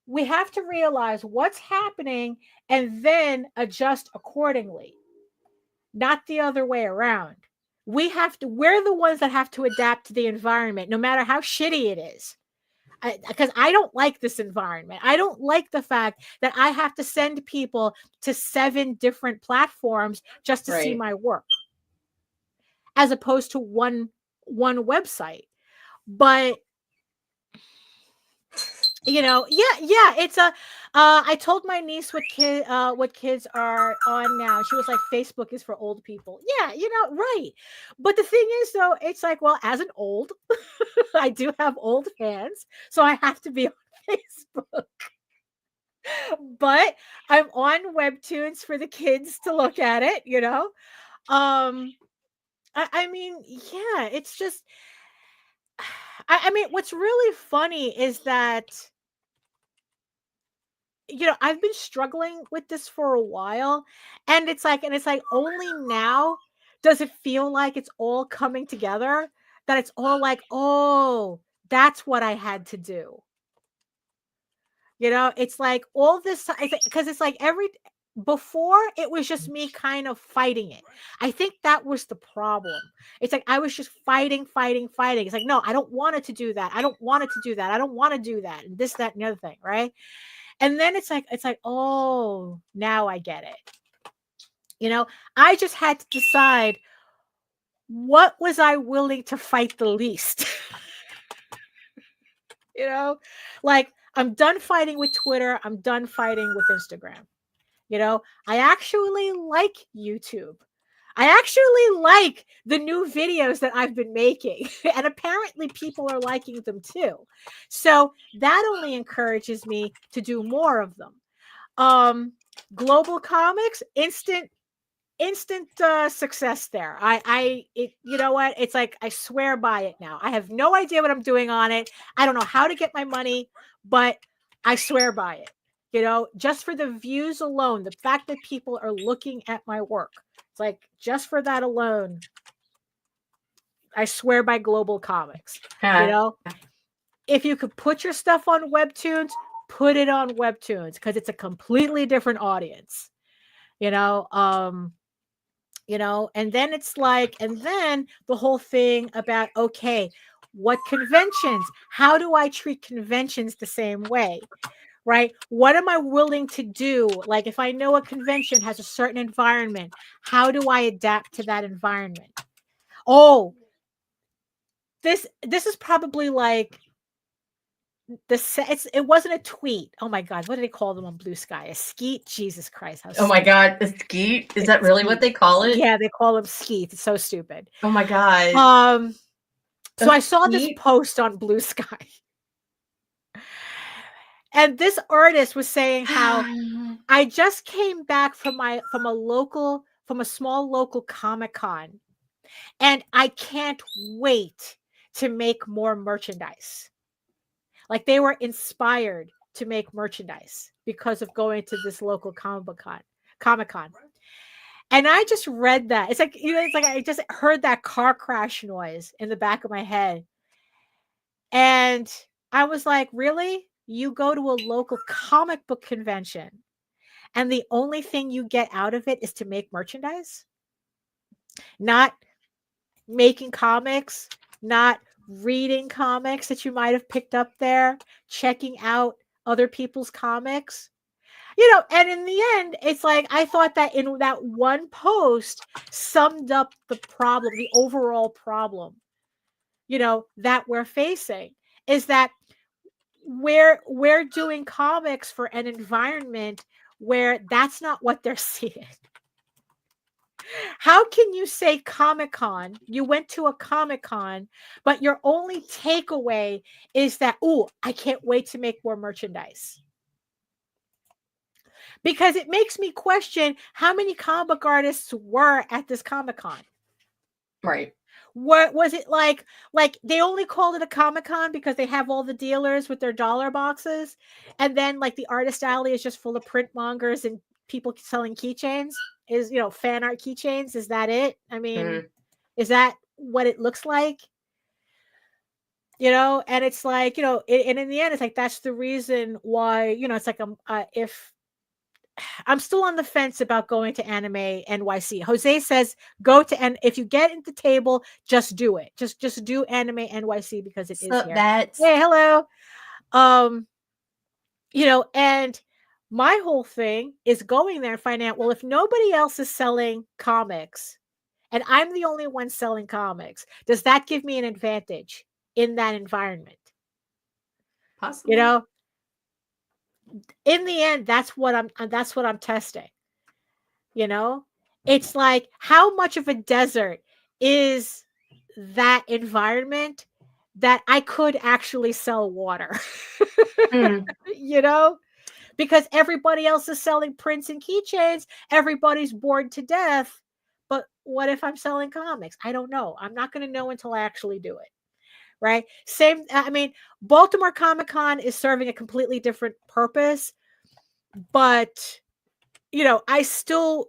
B: we have to realize what's happening and then adjust accordingly, not the other way around. We're the ones that have to adapt to the environment, no matter how shitty it is. Because I don't like this environment. I don't like the fact that I have to send people to 7 different platforms just to see my work, as opposed to one website. But it's I told my niece what kids are on now. She was like, Facebook is for old people. Yeah, right. But the thing is, though, it's like, well, as an old, I do have old fans, so I have to be on Facebook. But I'm on Webtoons for the kids to look at it, I mean, yeah, it's just, I mean, what's really funny is that, I've been struggling with this for a while, and it's like only now does it feel like it's all coming together, that it's all like, oh, that's what I had to do. It's like all this, because it's like before it was just me kind of fighting it. I think that was the problem. It's like I was just fighting. It's like, no, I don't want it to do that. I don't want it to do that. I don't want to do that. And this, that, and the other thing, right? And then it's like, oh, now I get it. I just had to decide, what was I willing to fight the least? Like, I'm done fighting with Twitter. I'm done fighting with Instagram. I actually like YouTube. I actually like the new videos that I've been making, and apparently people are liking them too. So that only encourages me to do more of them. Global Comics, instant success there. You know what? It's like, I swear by it now. I have no idea what I'm doing on it. I don't know how to get my money, but I swear by it. You know, just for the views alone, the fact that people are looking at my work, it's like just for that alone, I swear by global comics. You know, if you could put your stuff on Webtoons, put it on Webtoons because it's a completely different audience. You know, and then it's like, and then the whole thing about, okay, what conventions? How do I treat conventions the same way? Right? What am I willing to do? Like, if I know a convention has a certain environment, how do I adapt to that environment? Oh, this is probably like it wasn't a tweet. Oh my God, what do they call them on Blue Sky? A skeet? Jesus Christ!
A: Oh my God, a skeet? Is that really what they call it?
B: Yeah, they call them skeets. It's so stupid.
A: Oh my God.
B: So I saw this post on Blue Sky. And this artist was saying how I just came back from a small local Comic-Con, and I can't wait to make more merchandise. Like, they were inspired to make merchandise because of going to this local Comic-Con. And I just read that. It's like, it's like I just heard that car crash noise in the back of my head. And I was like, really? You go to a local comic book convention and the only thing you get out of it is to make merchandise? Not making comics, not reading comics that you might have picked up there, checking out other people's comics. And in the end, it's like, I thought that in that one post summed up the problem, the overall problem, that we're facing, is that we're doing comics for an environment where that's not what they're seeing. How can you say Comic-Con, you went to a Comic-Con, but your only takeaway is that, oh, I can't wait to make more merchandise? Because it makes me question how many comic book artists were at this Comic-Con.
A: Right.
B: What was it like they only called it a Comic-Con because they have all the dealers with their dollar boxes, and then like the artist alley is just full of print mongers and people selling keychains? Is fan art keychains? Is that it? I mean, is that what it looks like? And it's like, and in the end, it's like, that's the reason why, it's like, if I'm still on the fence about going to Anime NYC. Jose says go to, and if you get at the table, just do it. Just do Anime NYC because it is here. Hey, hello. And my whole thing is going there and finding out, well, if nobody else is selling comics and I'm the only one selling comics, does that give me an advantage in that environment?
A: Possibly.
B: In the end, that's what I'm testing. It's like, how much of a desert is that environment that I could actually sell water? Because everybody else is selling prints and keychains, everybody's bored to death. But what if I'm selling comics? I don't know. I'm not going to know until I actually do it. Right? Same. I mean, Baltimore Comic-Con is serving a completely different purpose, but I still,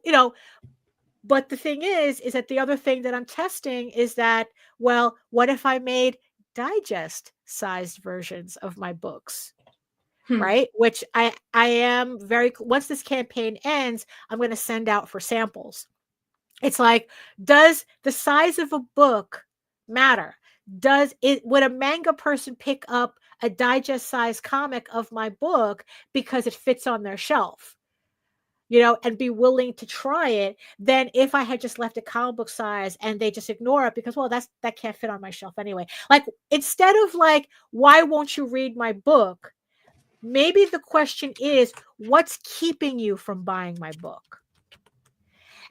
B: but the thing is that the other thing that I'm testing is that, well, what if I made digest sized versions of my books? Right? Which I am once this campaign ends, I'm going to send out for samples. It's like, does the size of a book matter? Would a manga person pick up a digest size comic of my book because it fits on their shelf, and be willing to try it, than if I had just left a comic book size and they just ignore it because, well, that can't fit on my shelf anyway. Like, instead of like, why won't you read my book? Maybe the question is, what's keeping you from buying my book?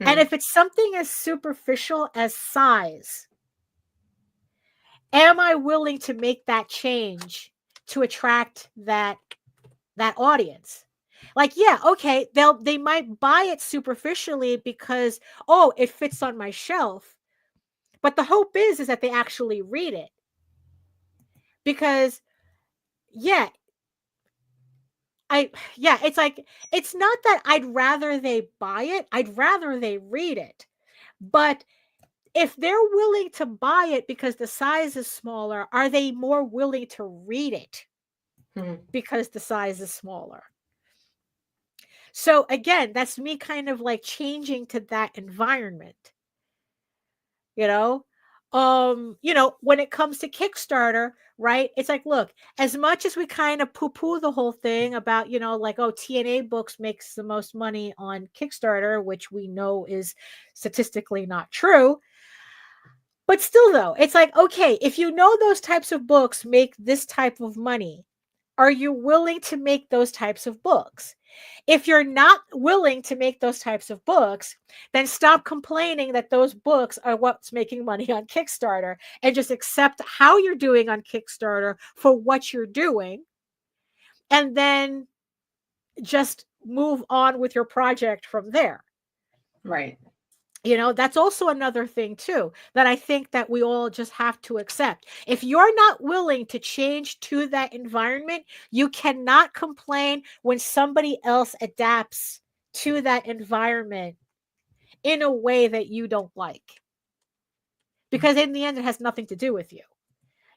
B: And if it's something as superficial as size, am I willing to make that change to attract that audience? Like, yeah, okay, they might buy it superficially because, oh, it fits on my shelf. But the hope is that they actually read it. Because, yeah, it's like, it's not that I'd rather they buy it. I'd rather they read it. But if they're willing to buy it because the size is smaller, are they more willing to read it because the size is smaller? So again, that's me kind of like changing to that environment. When it comes to Kickstarter, right? It's like, look, as much as we kind of poo-poo the whole thing about, like, oh, TNA Books makes the most money on Kickstarter, which we know is statistically not true. But still, though, it's like, okay, if you know those types of books make this type of money, are you willing to make those types of books? If you're not willing to make those types of books, then stop complaining that those books are what's making money on Kickstarter, and just accept how you're doing on Kickstarter for what you're doing, and then just move on with your project from there.
A: Right.
B: That's also another thing too, that I think that we all just have to accept. If you're not willing to change to that environment, you cannot complain when somebody else adapts to that environment in a way that you don't like. Because in the end, it has nothing to do with you.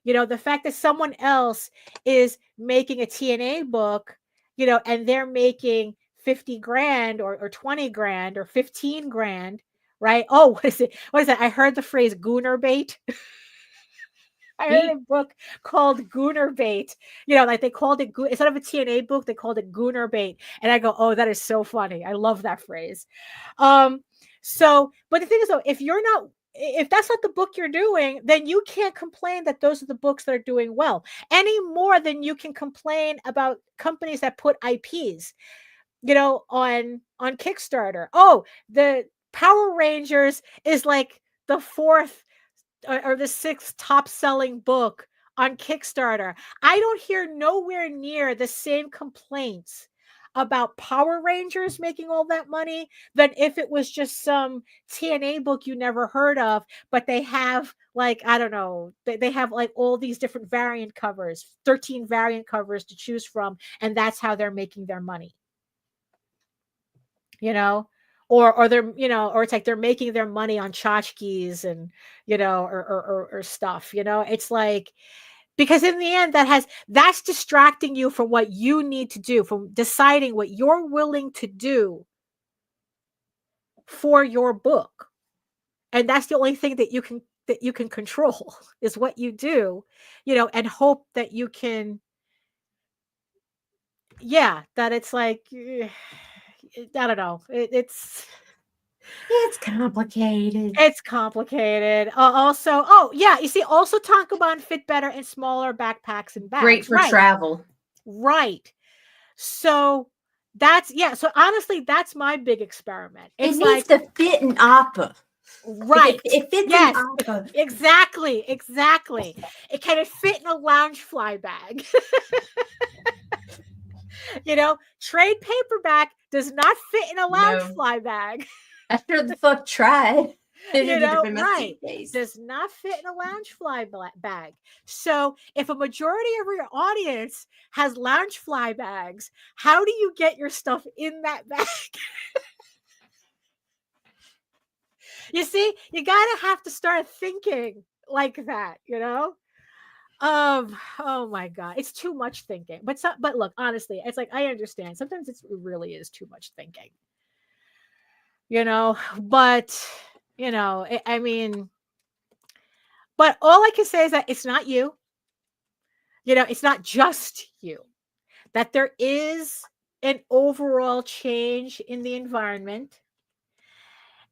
B: The fact that someone else is making a TNA book, and they're making 50 grand or 20 grand or 15 grand, right? Oh, what is it? What is that? I heard the phrase gooner bait. I heard a book called Gooner Bait. Like they called it, instead of a TNA book, they called it Gooner Bait. And I go, oh, that is so funny. I love that phrase. But the thing is though, if that's not the book you're doing, then you can't complain that those are the books that are doing well, any more than you can complain about companies that put IPs, on Kickstarter. Oh, the Power Rangers is like the 4th or the 6th top selling book on Kickstarter. I don't hear nowhere near the same complaints about Power Rangers making all that money than if it was just some TNA book you never heard of, but they have like, I don't know, they have like all these different variant covers, 13 variant covers to choose from, and that's how they're making their money. Or they're, or it's like they're making their money on tchotchkes and, or stuff, it's like, because in the end that's distracting you from what you need to do, from deciding what you're willing to do for your book. And that's the only thing that you can control is what you do, and hope that you can, that it's like, I don't know. It's
A: complicated.
B: It's complicated. Also, you see, also Tankobon fit better in smaller backpacks and bags.
A: Great for travel.
B: Right. So so honestly, that's my big experiment.
A: It needs to fit in Appa.
B: Right.
A: It fits in Appa.
B: Exactly. It can fit in a lounge fly bag. Trade paperback does not fit in a lounge fly bag.
A: After the fuck tried.
B: Right. Does not fit in a lounge fly bag. So if a majority of your audience has lounge fly bags, how do you get your stuff in that bag? You see, you have to start thinking like that, oh my God, it's too much thinking. But look, honestly, it's like, I understand. Sometimes it really is too much thinking, but I mean, but all I can say is that it's not you, it's not just you, that there is an overall change in the environment.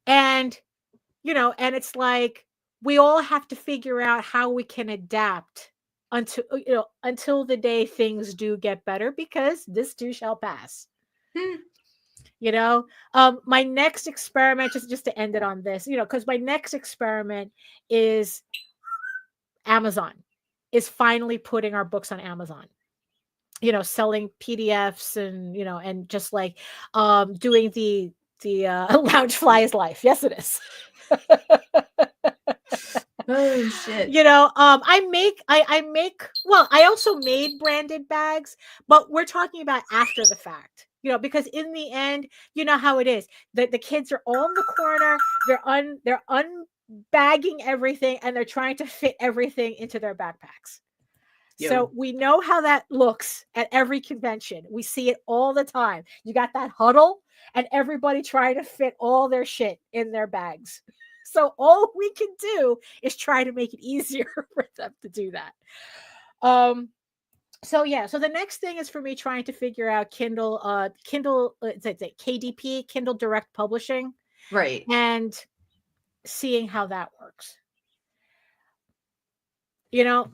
B: And, and it's like, we all have to figure out how we can adapt until the day things do get better, because this too shall pass. My next experiment, just to end it on this, because my next experiment is Amazon is finally putting our books on Amazon, selling PDFs and, and just like, doing the lounge fly is life. Yes, it is.
A: Oh shit.
B: I also made branded bags, but we're talking about after the fact, because in the end, you know how it is. The kids are all in the corner, they're unbagging everything, and they're trying to fit everything into their backpacks. So we know how that looks at every convention. We see it all the time. You got that huddle and everybody trying to fit all their shit in their bags. So all we can do is try to make it easier for them to do that. So the next thing is for me trying to figure out Kindle, KDP, Kindle Direct Publishing.
A: Right.
B: And seeing how that works.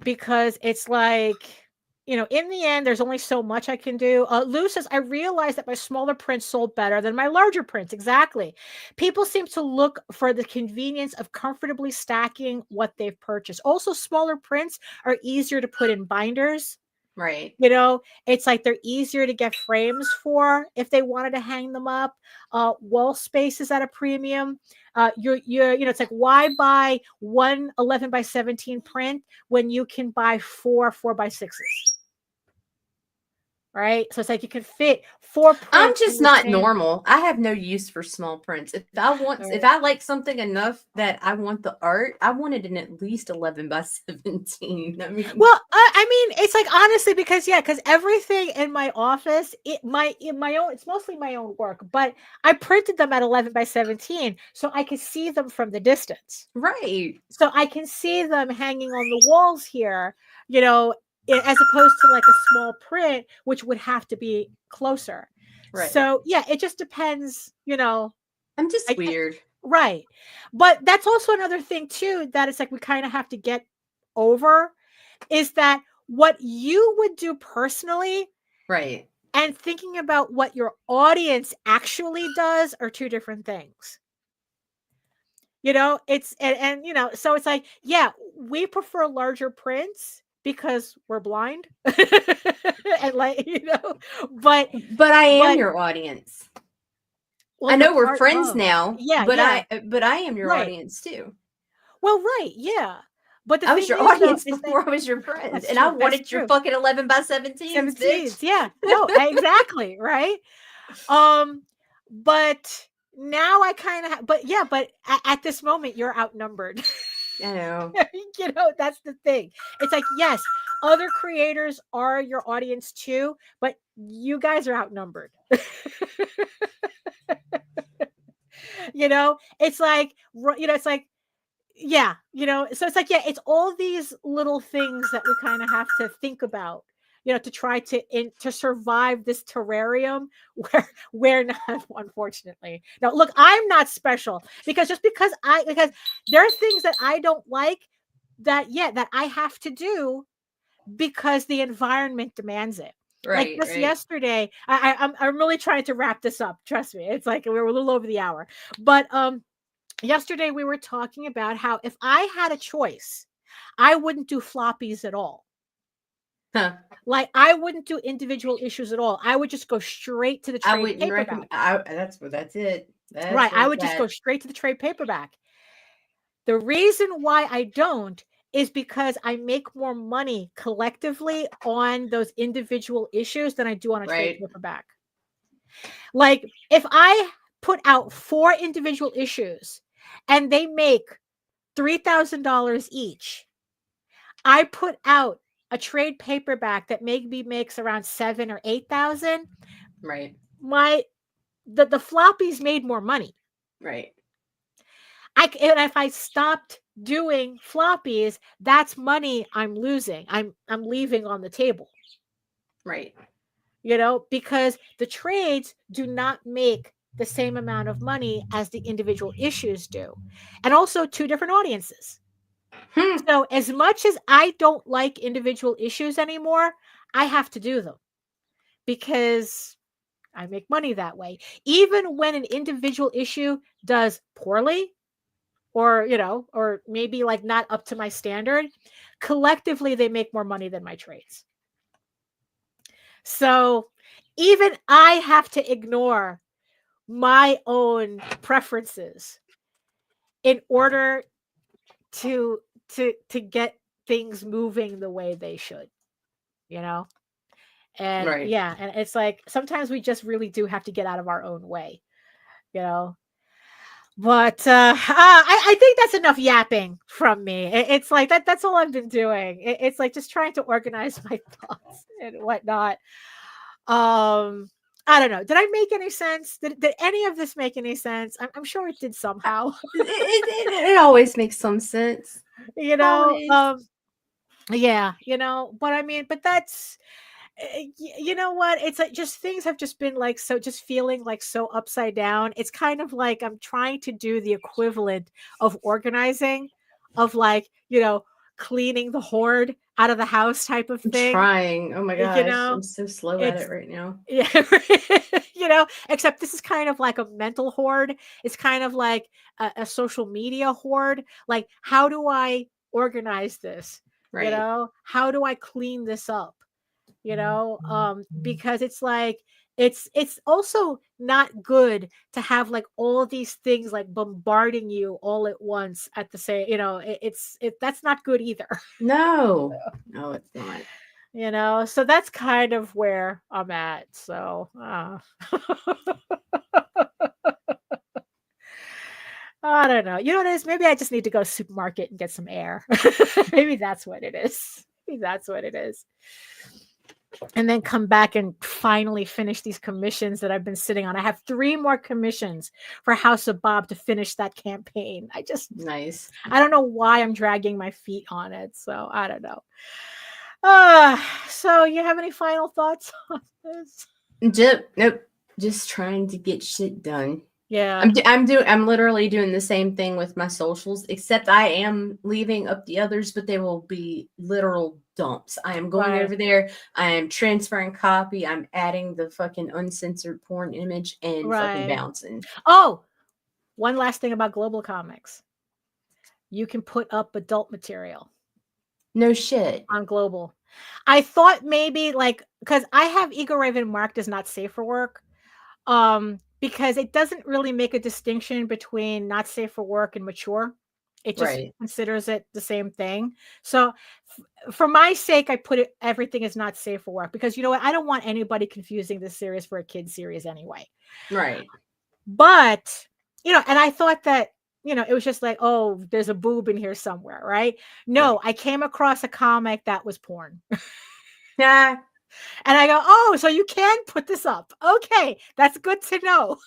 B: Because it's like, in the end, there's only so much I can do. Lou says, I realized that my smaller prints sold better than my larger prints. Exactly. People seem to look for the convenience of comfortably stacking what they've purchased. Also, smaller prints are easier to put in binders.
A: Right.
B: It's like they're easier to get frames for if they wanted to hang them up. Wall space is at a premium. It's like, why buy one 11x17 print when you can buy 4 4x6s? Right. So it's like you can fit 4 prints.
A: I'm just not normal. I have no use for small prints. If I like something enough that I want the art, I want it in at least 11x17.
B: It's like, honestly, because everything in my office, it's mostly my own work, but I printed them at 11x17 so I could see them from the distance.
A: Right.
B: So I can see them hanging on the walls here, as opposed to like a small print, which would have to be closer. Right. So it just depends,
A: I'm just weird.
B: Right. But that's also another thing too, that it's like, we kind of have to get over, is that what you would do personally. Right. And thinking about what your audience actually does are two different things. So it's like, we prefer larger prints because we're blind. And but
A: I am your audience. Well, I know we're friends now. But I am your audience too.
B: Well, right, yeah. But
A: I was your audience before I was your friend, and I wanted your fucking 11x17s, bitch.
B: Yeah, no, exactly, right. But now I kind of, but at this moment you're outnumbered.
A: I know.
B: That's the thing. It's like, yes, other creators are your audience too, but you guys are outnumbered. It's like, it's like, so it's like, it's all these little things that we kind of have to think about, to try to survive this terrarium where we're not, unfortunately. Now, look, I'm not special because there are things that I don't like that I have to do because the environment demands it. Right. Like yesterday, I'm really trying to wrap this up. Trust me. It's like we're a little over the hour, but, yesterday we were talking about how if I had a choice, I wouldn't do floppies at all. Huh. Like, I wouldn't do individual issues at all. I would just go straight to the trade paperback.
A: That's it.
B: Right. I would just go straight to the trade paperback. The reason why I don't is because I make more money collectively on those individual issues than I do on a trade paperback. Like, if I put out 4 individual issues and they make $3,000 each, I put out a trade paperback that maybe makes around 7,000 or 8,000. Right. The floppies made more money. Right. And if I stopped doing floppies, that's money I'm losing. I'm leaving on the table. Right. Because the trades do not make the same amount of money as the individual issues do. And also 2 different audiences. So as much as I don't like individual issues anymore, I have to do them because I make money that way. Even when an individual issue does poorly or, or maybe like not up to my standard, collectively, they make more money than my trades. So even I have to ignore my own preferences in order to to get things moving the way they should, And
A: Right.
B: and it's like sometimes we just really do have to get out of our own way, you know. But I think that's enough yapping from me. It's like that's all I've been doing. It's like just trying to organize my thoughts and whatnot. I don't know. Did I make any sense? Did any of this make any sense? I'm sure it did somehow.
A: It always makes some sense.
B: Always. Yeah, but I mean, but that's you know what? It's like just things have just been like so just feeling like so upside down. It's kind of like I'm trying to do the equivalent of organizing, of like, cleaning the hoard out of the house type of thing.
A: Trying. Oh my gosh. I'm so slow at it right now.
B: Yeah. Except this is kind of like a mental hoard. It's kind of like a social media hoard. Like, how do I organize this?
A: Right.
B: How do I clean this up? Because it's like it's also not good to have like all these things like bombarding you all at once at the same, that's not good either.
A: No, it's not.
B: So that's kind of where I'm at. So I don't know. You know what it is? Maybe I just need to go to the supermarket and get some air. Maybe that's what it is. And then come back and finally finish these commissions that I've been sitting on. I have 3 more commissions for House of Bob to finish that campaign.
A: Nice.
B: I don't know why I'm dragging my feet on it. So I don't know. So you have any final thoughts on this?
A: Nope. Just trying to get shit done.
B: Yeah.
A: I'm literally doing the same thing with my socials, except I am leaving up the others, but they will be literal dumps. I am going over there. I am transferring copy. I'm adding the fucking uncensored porn image and fucking bouncing.
B: Oh, one last thing about Global Comics. You can put up adult material.
A: No shit.
B: On Global. I thought maybe because I have Eagle Raven marked as not safe for work. Because it doesn't really make a distinction between not safe for work and mature. It just considers it the same thing. So for my sake, I put everything is not safe for work because you know what? I don't want anybody confusing this series for a kid's series anyway.
A: Right.
B: But, and I thought that, it was just like, oh, there's a boob in here somewhere, right? No, I came across a comic that was porn.
A: Yeah.
B: And I go, oh, so you can put this up. Okay, that's good to know.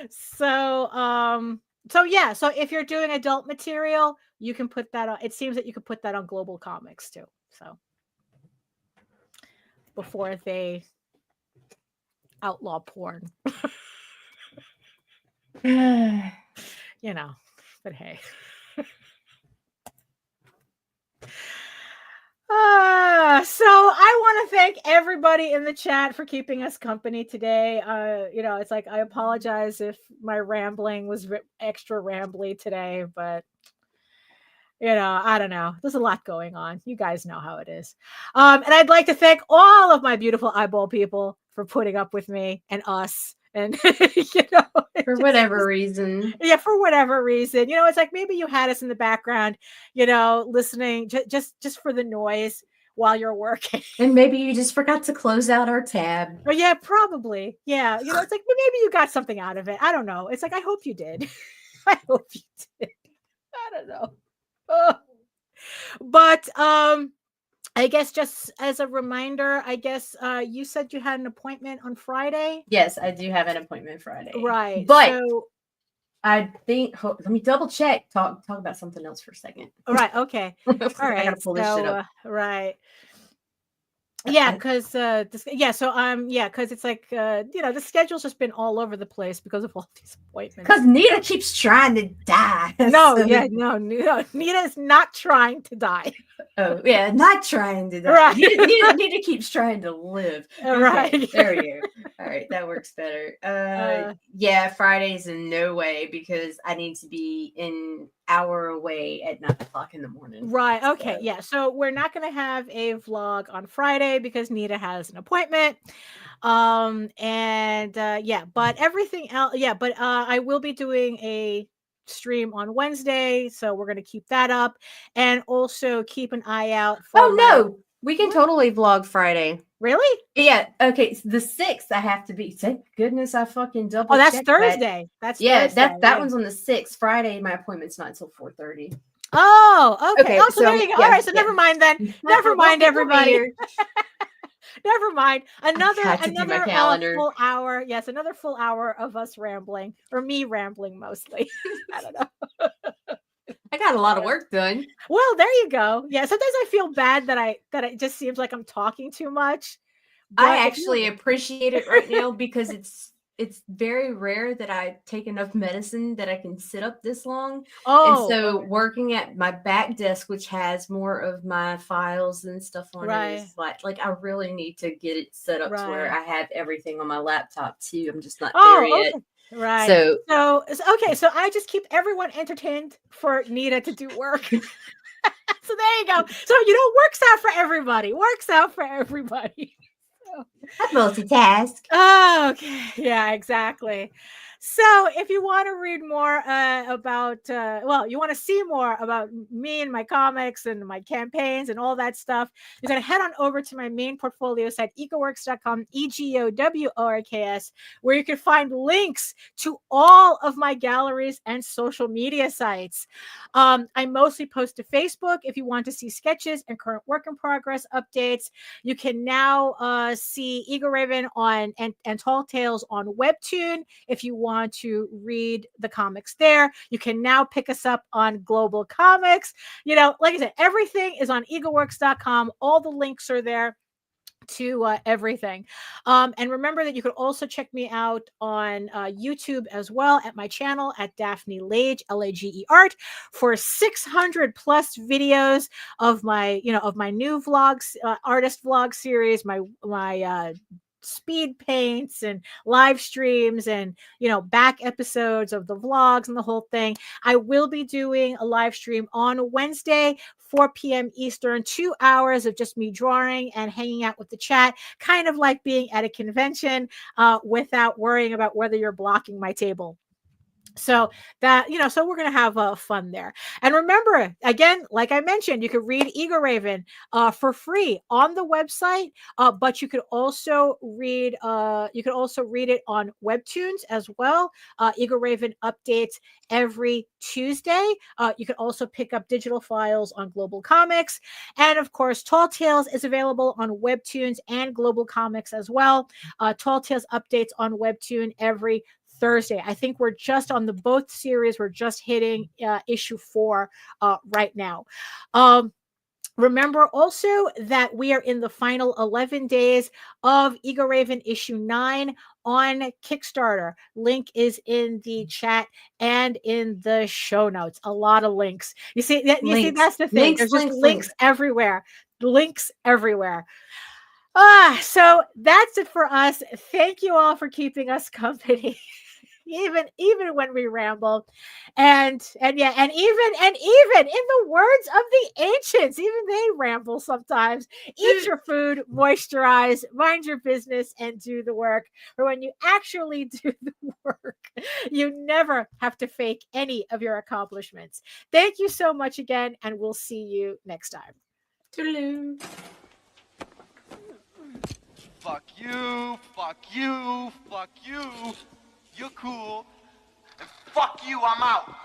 B: So, so if you're doing adult material, you can put that on. It seems that you could put that on Global Comics too. So before they outlaw porn. But hey. So I want to thank everybody in the chat for keeping us company today. It's like I apologize if my rambling was extra rambly today, but I don't know. There's a lot going on. You guys know how it is. And I'd like to thank all of my beautiful eyeball people for putting up with me and us. And
A: for whatever reason.
B: Yeah, for whatever reason. It's like maybe you had us in the background, listening just for the noise while you're working.
A: And maybe you just forgot to close out our tab.
B: Oh yeah, probably. Yeah. It's like maybe you got something out of it. I don't know. It's like I hope you did. I hope you did. I don't know. But I guess just as a reminder, you said you had an appointment on Friday.
A: Yes, I do have an appointment Friday.
B: Right.
A: But I think let me double check. Talk about something else for a second.
B: All right. Okay. All right.
A: I gotta pull this shit up.
B: Right. Yeah, because because it's like the schedule's just been all over the place because of all these appointments.
A: Because Nita keeps trying to die.
B: No, Nita is not trying to die.
A: Oh yeah, not trying to die.
B: Right.
A: Nita keeps trying to live. Okay,
B: right.
A: There we go. All right, that works better. Yeah, Fridays in no way because I need to be an hour away at 9:00 in the morning.
B: Right. Okay. Yeah. So we're not going to have a vlog on Friday because Nita has an appointment. But everything else. Yeah. But I will be doing a stream on Wednesday, so we're going to keep that up, and also keep an eye out for.
A: Oh no, we can totally vlog Friday.
B: Really?
A: Yeah. Okay. So the 6th, I have to be. Thank goodness I fucking double.
B: Oh, that's Thursday.
A: That.
B: That's Thursday.
A: That one's on the 6th. Friday, my appointment's not until 4:30.
B: Oh, okay. Oh, so there you go.
A: Yeah,
B: All right, so never mind then. Never mind, everybody. Never mind. Another full hour. Yes, another full hour of us rambling, or me rambling mostly. I don't know.
A: I got a lot of work done.
B: Well, there you go. Yeah, sometimes I feel bad that it just seems like I'm talking too much.
A: I actually appreciate it right now because it's very rare that I take enough medicine that I can sit up this long. And so working at my back desk, which has more of my files and stuff on it, is like I really need to get it set up to where I have everything on my laptop too. I'm just not there yet.
B: Right.
A: So
B: I just keep everyone entertained for Nita to do work. So there you go. So works out for everybody. Works out for everybody.
A: I multitask.
B: Oh, okay. Yeah, exactly. So if you want to read more about, you want to see more about me and my comics and my campaigns and all that stuff, you're going to head on over to my main portfolio site, egoworks.com, EGOWORKS, where you can find links to all of my galleries and social media sites. I mostly post to Facebook. If you want to see sketches and current work in progress updates, you can now see Ego Raven and Tall Tales on Webtoon. If you want to read the comics there, you can now pick us up on Global Comics. Like I said, everything is on egoworks.com. All the links are there to everything. And remember that you could also check me out on YouTube as well at my channel at Daphne Lage, Lage art, for 600 plus videos of my new vlogs, artist vlog series, my speed paints and live streams and back episodes of the vlogs and the whole thing. I will be doing a live stream on Wednesday, 4 p.m. Eastern, 2 hours of just me drawing and hanging out with the chat, kind of like being at a convention without worrying about whether you're blocking my table. So that, so we're going to have fun there. And remember, again, like I mentioned, you could read Ego Raven for free on the website, but you could also read it on Webtoons as well. Ego Raven updates every Tuesday. You can also pick up digital files on Global Comics. And of course, Tall Tales is available on Webtoons and Global Comics as well. Tall Tales updates on Webtoon every Thursday. I think we're just on both series. We're just hitting issue 4 right now. Remember also that we are in the final 11 days of Ego Raven issue 9 on Kickstarter. Link is in the chat and in the show notes. A lot of links. You see, that's the thing. There's just links everywhere. Links everywhere. So that's it for us. Thank you all for keeping us company. Even when we ramble, and even in the words of the ancients, even they ramble sometimes. Eat your food, moisturize, mind your business, and do the work. For when you actually do the work, you never have to fake any of your accomplishments. Thank you so much again, and we'll see you next time.
A: Toodaloo.
C: Fuck you, fuck you, fuck you. You're cool. And fuck you, I'm out.